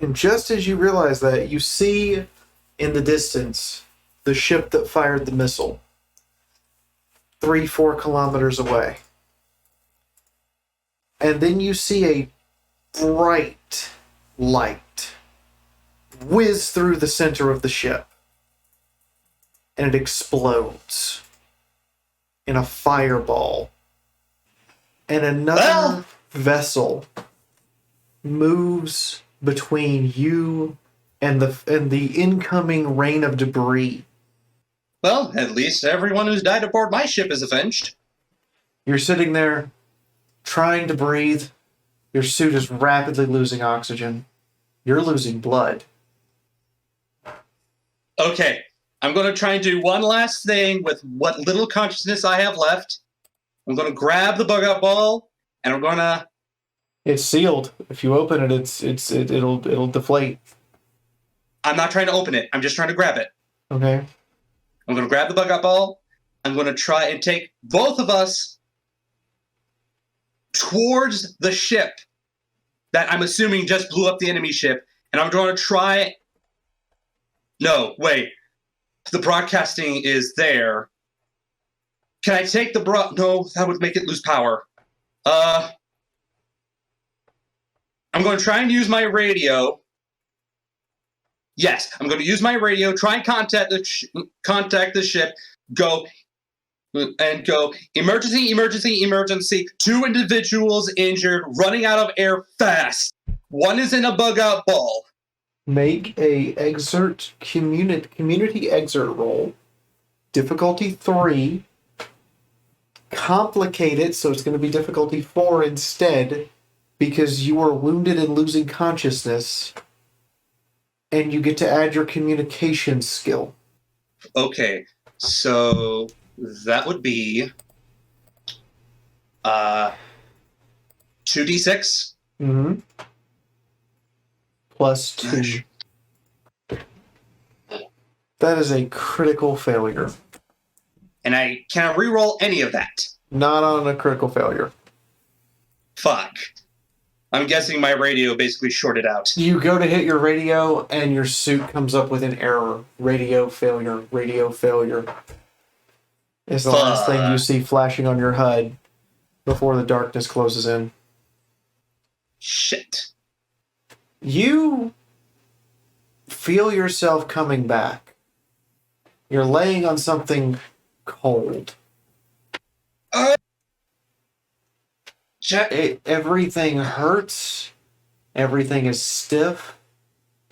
And just as you realize that, you see in the distance the ship that fired the missile 3-4 kilometers away. And then you see a bright light whiz through the center of the ship. And it explodes in a fireball. And another vessel moves between you and the incoming rain of debris. Well, at least everyone who's died aboard my ship is avenged. You're sitting there trying to breathe. Your suit is rapidly losing oxygen. You're losing blood. Okay, I'm going to try and do one last thing with what little consciousness I have left. I'm going to grab the bug-out ball, and I'm going to... It's sealed. If you open it, it'll deflate. I'm not trying to open it. I'm just trying to grab it. Okay. I'm going to grab the bug-out ball. I'm going to try and take both of us towards the ship that I'm assuming just blew up the enemy ship. And I'm going to try... No, wait. The broadcasting is there. Can I take the No, that would make it lose power. I'm going to try and use my radio. Yes, I'm going to use my radio, try and contact the ship, go, emergency, emergency, emergency. 2 individuals injured, running out of air fast. 1 is in a bug-out ball. Make a community exert roll. Difficulty 3. complicate it so it's going to be difficulty 4 instead, because you are wounded and losing consciousness, and you get to add your communication skill. Okay, so that would be 2d6. Mm-hmm. Plus 2. That is a critical failure. And I can't reroll any of that. Not on a critical failure. Fuck. I'm guessing my radio basically shorted out. You go to hit your radio, and your suit comes up with an error. Radio failure. Radio failure. It's the last thing you see flashing on your HUD before the darkness closes in. Shit. You feel yourself coming back. You're laying on something cold. Everything hurts. Everything is stiff.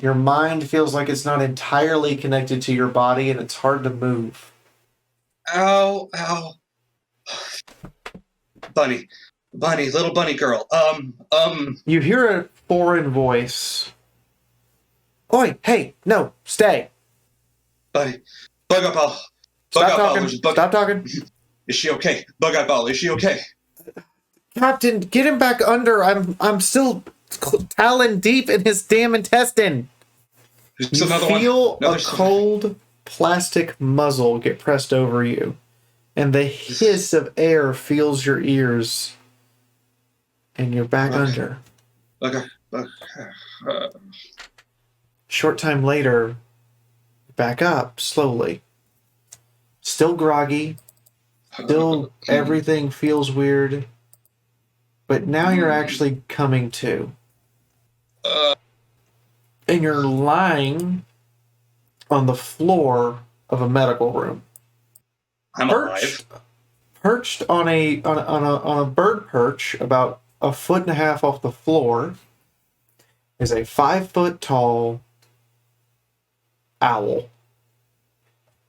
Your mind feels like it's not entirely connected to your body, and it's hard to move. Ow, ow. Bunny, little bunny girl. You hear a foreign voice. Oi, hey, no, stay. Bunny, bug up ball. Stop talking. Stop talking. Is she okay? Bug up ball. Is she okay? Captain, get him back under. I'm still talon deep in his damn intestine. You feel a cold plastic muzzle get pressed over you, and the hiss of air fills your ears, and you're back under. Okay. Short time later, back up slowly. Still groggy. Still everything feels weird. But now you're actually coming to. And you're lying on the floor of a medical room. I'm alive. Perched on a bird perch about 1.5 feet off the floor is a 5 foot tall owl.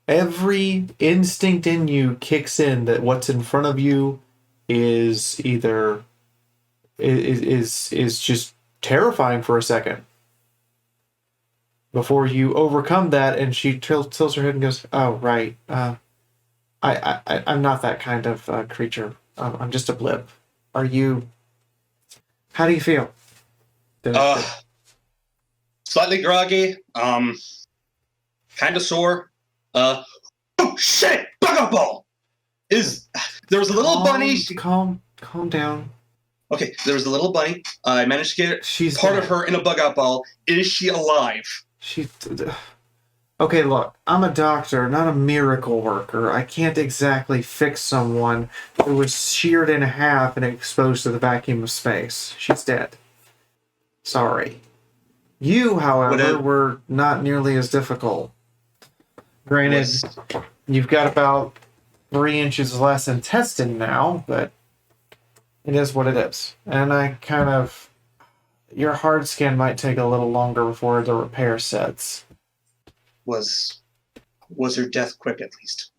Every instinct in you kicks in that what's in front of you is either is just terrifying for a second. Before you overcome that, and she tilts her head and goes, "Oh, right. I'm not that kind of creature. I'm just a blip. Are you? How do you feel?" Slightly groggy. Kind of sore. Oh shit! Bug up ball. There was a little bunny? Calm down. Okay, there was a little bunny. I managed to get part of her in a bug out ball. Is she alive? Okay, look, I'm a doctor, not a miracle worker. I can't exactly fix someone who was sheared in half and exposed to the vacuum of space. She's dead. Sorry. You, however, were not nearly as difficult. Granted, you've got about 3 inches less intestine now, but it is what it is. And your hard skin might take a little longer before the repair sets. Was her death quick, at least?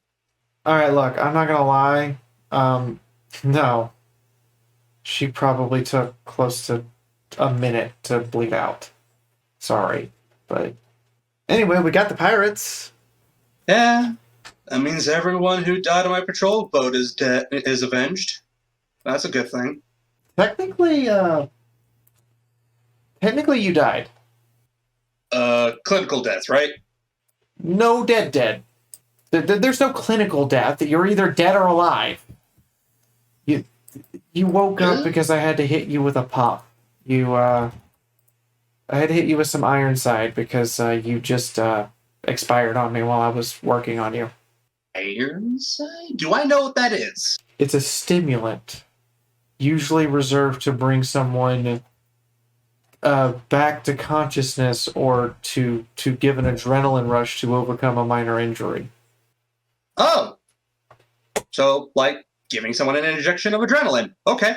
Alright, look, I'm not gonna lie. No. She probably took close to a minute to bleed out. Sorry. But anyway, we got the pirates. Yeah. That means everyone who died on my patrol boat is avenged. That's a good thing. Technically you died. Clinical death, right? No dead. There's no clinical death. You're either dead or alive. You woke up because I had to hit you with a pop. I had to hit you with some Ironside because you just expired on me while I was working on you. Ironside? Do I know what that is? It's a stimulant, usually reserved to bring someone back to consciousness or to give an adrenaline rush to overcome a minor injury. Oh! So, like, giving someone an injection of adrenaline. Okay.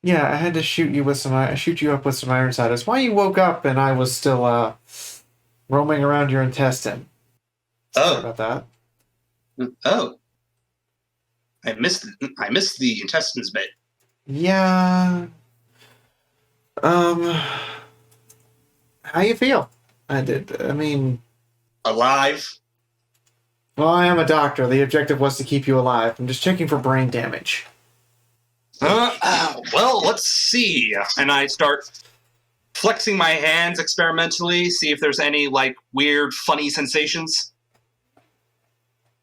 Yeah, I had to shoot you up with some Ironside. That's why you woke up and I was still roaming around your intestine. Sorry about that. Oh. I missed the intestines bit. Yeah. How you feel? I mean, Alive. well, I am a doctor. The objective was to keep you alive. I'm just checking for brain damage. Well, let's see. And I start flexing my hands experimentally, see if there's any like weird, funny sensations.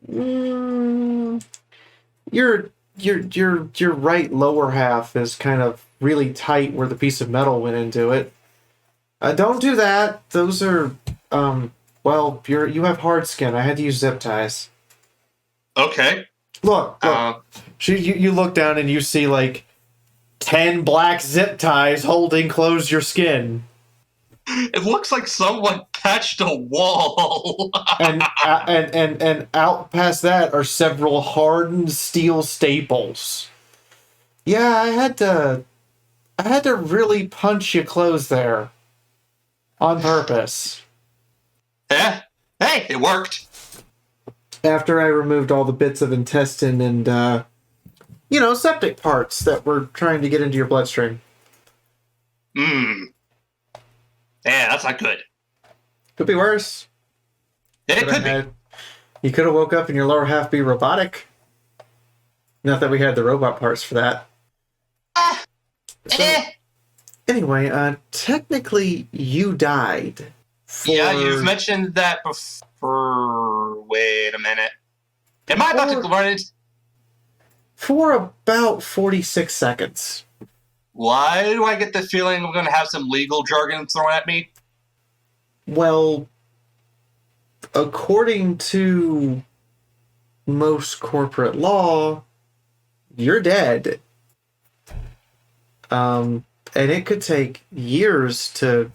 Your right lower half is kind of really tight where the piece of metal went into it. Don't do that. Those are well, you have hard skin. I had to use zip ties. Okay. Look. You look down and you see like 10 black zip ties holding close your skin. It looks like someone patched a wall. and out past that are several hardened steel staples. Yeah, I had to really punch you close there. On purpose. Yeah. Hey, it worked. After I removed all the bits of intestine and septic parts that were trying to get into your bloodstream. Yeah, that's not good. Could be worse. It could be. You could have woke up and your lower half be robotic. Not that we had the robot parts for that. Anyway, technically you died. Yeah, you've mentioned that before. Wait a minute. Am I about to run it? For about 46 seconds. Why do I get the feeling I'm going to have some legal jargon thrown at me? Well, according to most corporate law, you're dead. And it could take years to,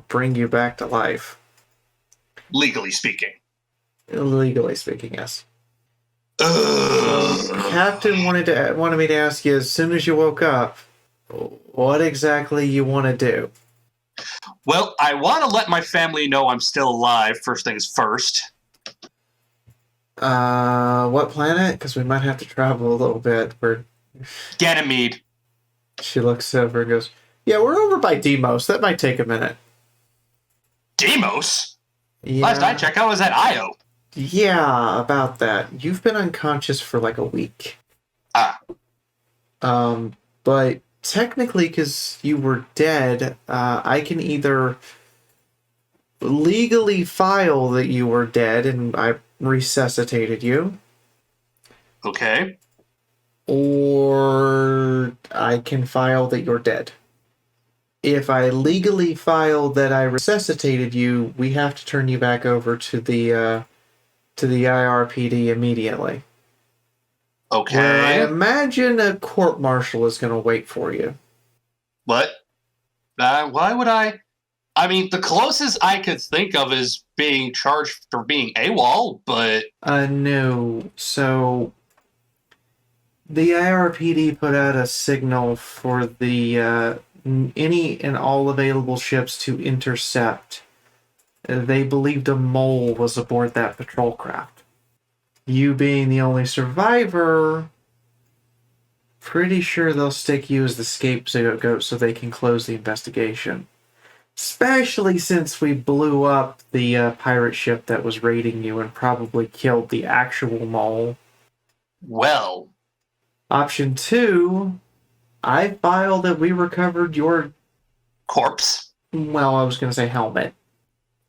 bring you back to life. Legally speaking. Legally speaking, yes. Captain wanted me to ask you as soon as you woke up, what exactly you want to do. Well, I want to let my family know I'm still alive, first things first. What planet? Because we might have to travel a little bit. Ganymede. She looks over and goes, yeah, we're over by Deimos. That might take a minute. Deimos? Yeah. Last I checked, I was at Io. Yeah, about that. You've been unconscious for like a week. But technically, because you were dead, I can either legally file that you were dead and I resuscitated you. Okay. Or I can file that you're dead. If I legally file that I resuscitated you, we have to turn you back over to the IRPD immediately. Okay. Where I imagine a court martial is going to wait for you. What? Why would I? I mean, the closest I could think of is being charged for being AWOL, but... No. So, the IRPD put out a signal for the any and all available ships to intercept. They believed a mole was aboard that patrol craft. You being the only survivor, pretty sure they'll stick you as the scapegoat so they can close the investigation. Especially since we blew up the pirate ship that was raiding you and probably killed the actual mole. Well. Option 2, I filed that we recovered your... corpse? Well, I was going to say helmet.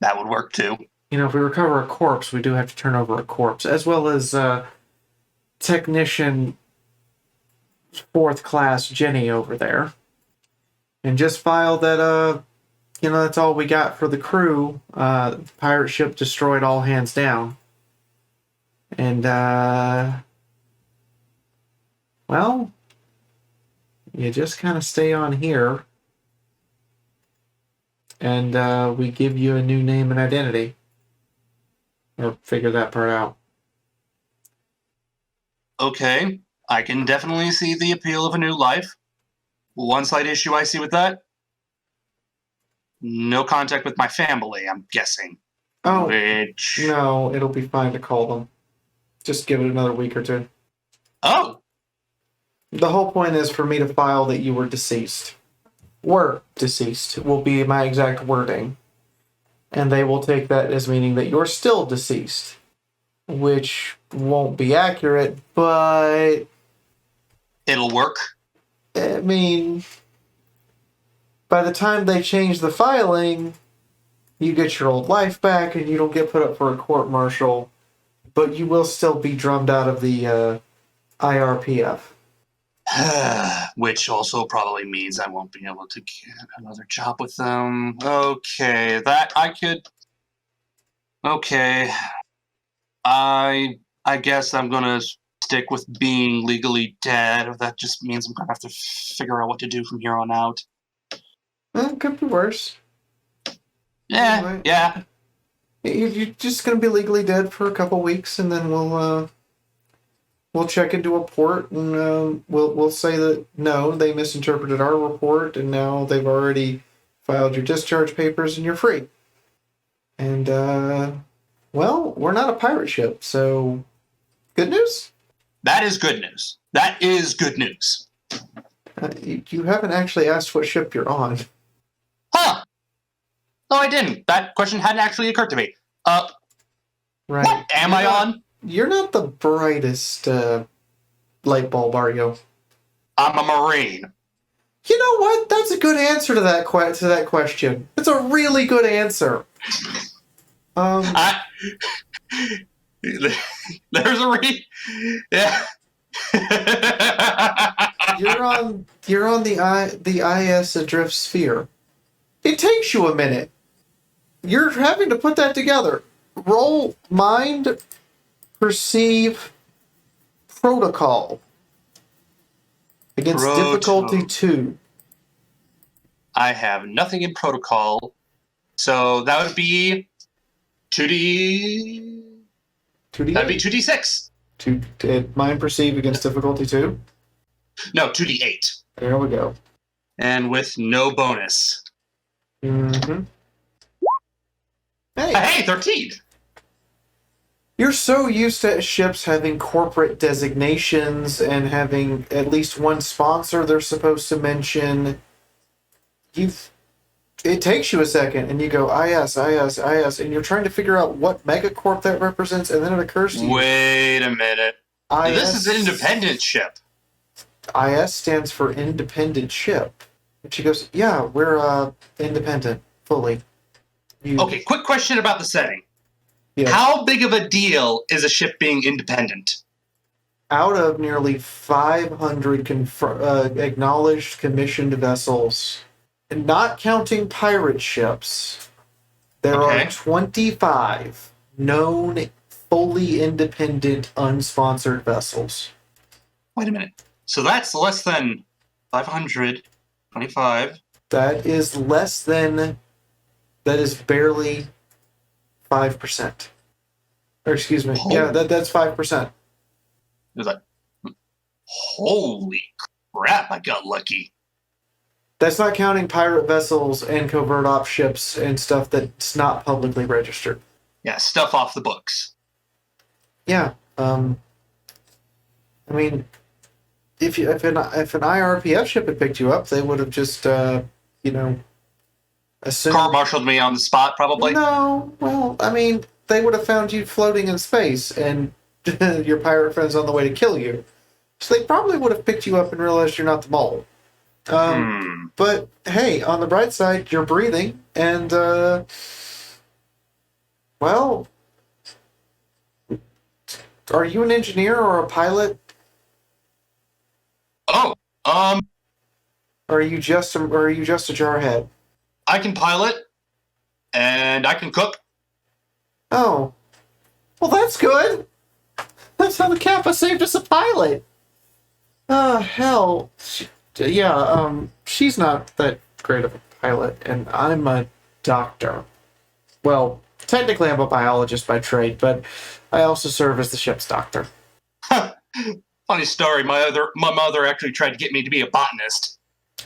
That would work too. If we recover a corpse, we do have to turn over a corpse, as well as technician 4th class Jenny over there. And just file that, that's all we got for the crew. The pirate ship destroyed all hands down. And, well, you just kind of stay on here. And we give you a new name and identity. Or figure that part out. Okay, I can definitely see the appeal of a new life. One slight issue I see with that, no contact with my family, I'm guessing. Oh, no, it'll be fine to call them. Just give it another week or two. Oh. The whole point is for me to file that you were deceased. Were deceased will be my exact wording. And they will take that as meaning that you're still deceased. Which won't be accurate, but... It'll work. I mean... By the time they change the filing, you get your old life back and you don't get put up for a court-martial, but you will still be drummed out of the IRPF. Which also probably means I won't be able to get another job with them. Okay, that I could... Okay. I guess I'm gonna stick with being legally dead. That just means I'm gonna have to figure out what to do from here on out. Well, it could be worse. Yeah, Anyway, yeah. You're just going to be legally dead for a couple weeks, and then we'll check into a port, and we'll say that no, they misinterpreted our report, and now they've already filed your discharge papers, and you're free. And well, we're not a pirate ship, so good news. That is good news. That is good news. You haven't actually asked what ship you're on. Huh. No, I didn't. That question hadn't actually occurred to me. Right. What am I on? You're not the brightest light bulb, are you? I'm a Marine. You know what? That's a good answer to that question. It's a really good answer. There's a yeah. You're on the IS Adrift Sphere. It takes you a minute. You're having to put that together. Roll mind, perceive, protocol against difficulty 2. I have nothing in protocol, so that would be 2D. 2D. That'd be 2D6. Mind, perceive against difficulty 2. No, 2D8. There we go. And with no bonus. Mm-hmm. Hey, 13! You're so used to ships having corporate designations and having at least one sponsor they're supposed to mention. It takes you a second, and you go, IS, and you're trying to figure out what megacorp that represents, and then it occurs to you. Wait a minute. This is an independent ship. IS stands for independent ship. And she goes, yeah, we're independent, fully. Okay, quick question about the setting. Yes. How big of a deal is a ship being independent? Out of nearly 500 acknowledged commissioned vessels, not counting pirate ships, there are 25 known fully independent, unsponsored vessels. Wait a minute. So that's less than 525. That is less than... That is barely 5%. Or excuse me. Yeah, that's 5%. It was like, holy crap, I got lucky. That's not counting pirate vessels and covert ops ships and stuff that's not publicly registered. Yeah, stuff off the books. Yeah. I mean, if an IRPF ship had picked you up, they would have just, assumed... Court-martialed me on the spot, probably? No. Well, I mean, they would have found you floating in space and your pirate friend's on the way to kill you. So they probably would have picked you up and realized you're not the mole. But, hey, on the bright side, you're breathing, and, well... Are you an engineer or a pilot? Oh, Or are you just a jarhead? I can pilot, and I can cook. Oh. Well, that's good. That's how the Kappa saved us a pilot. Hell. She's not that great of a pilot, and I'm a doctor. Well, technically I'm a biologist by trade, but I also serve as the ship's doctor. Funny story, my mother actually tried to get me to be a botanist.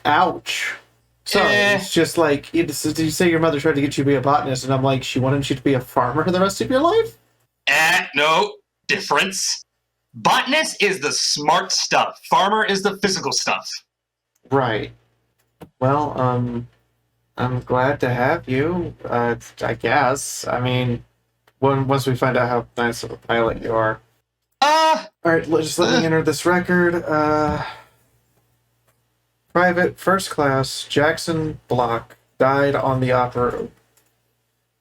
Ouch. Sorry, it's just like, did you say your mother tried to get you to be a botanist, and I'm like, she wanted you to be a farmer the rest of your life? No difference. Botanist is the smart stuff. Farmer is the physical stuff. Right. Well, I'm glad to have you. I guess. I mean, once we find out how nice of a pilot you are. All right, just let me enter this record. Private First Class Jackson Block died on the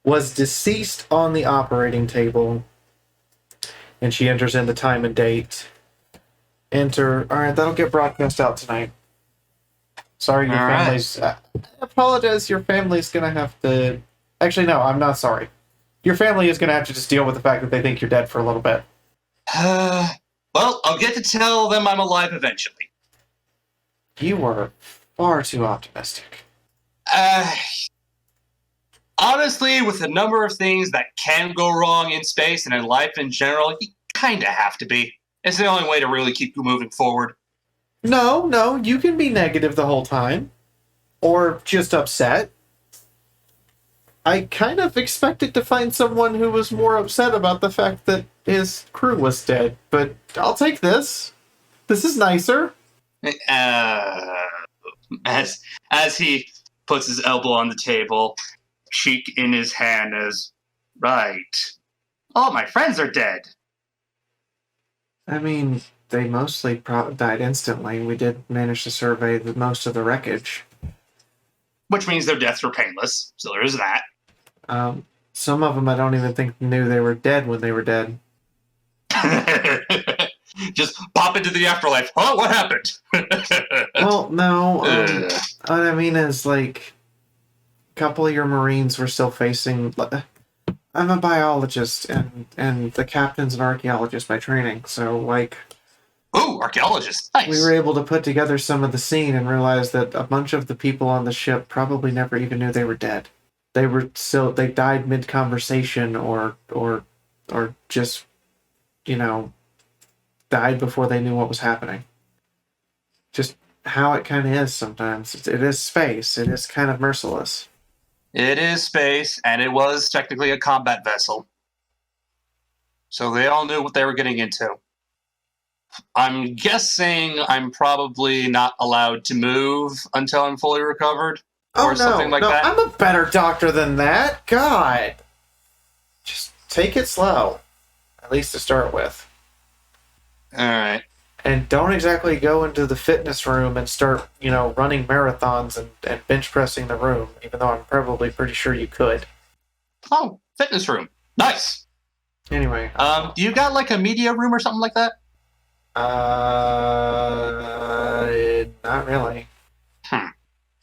was deceased on the operating table, and she enters in the time and date. Enter. All right, that'll get broadcast out tonight. Sorry, your family's. I apologize. Your family's gonna have to. Actually, no, I'm not sorry. Your family is gonna have to just deal with the fact that they think you're dead for a little bit. Well, I'll get to tell them I'm alive eventually. You were far too optimistic. Honestly, with the number of things that can go wrong in space and in life in general, you kind of have to be. It's the only way to really keep moving forward. No, you can be negative the whole time. Or just upset. I kind of expected to find someone who was more upset about the fact that his crew was dead, but I'll take this. This is nicer. As he puts his elbow on the table, cheek in his hand, as right. All my friends are dead. I mean, they mostly died instantly. We did manage to survey most of the wreckage. Which means their deaths were painless, so there's that. Some of them I don't even think knew they were dead when they were dead. Just pop into the afterlife. Oh, what happened? Well, no. What I mean is, like, a couple of your Marines were still facing... I'm a biologist, and the captain's an archaeologist by training, so, like... Ooh, archaeologist. Nice. We were able to put together some of the scene and realize that a bunch of the people on the ship probably never even knew they were dead. They died mid-conversation or just, died before they knew what was happening. Just how it kind of is sometimes. It is space. It is kind of merciless. It is space, and it was technically a combat vessel. So they all knew what they were getting into. I'm guessing I'm probably not allowed to move until I'm fully recovered. Or something like that. I'm a better doctor than that. God. Just take it slow. At least to start with. Alright. And don't exactly go into the fitness room and start, running marathons and bench pressing the room, even though I'm probably pretty sure you could. Oh, fitness room. Nice. Anyway. Do you got like a media room or something like that? Not really.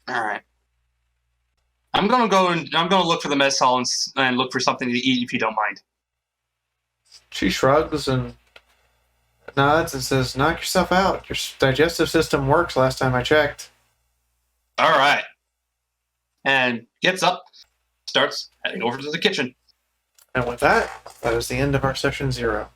Alright. I'm gonna look for the mess hall and look for something to eat if you don't mind. She shrugs and nods and says, "Knock yourself out. Your digestive system works last time I checked." Alright. And gets up, starts heading over to the kitchen. And with that is the end of our session 0.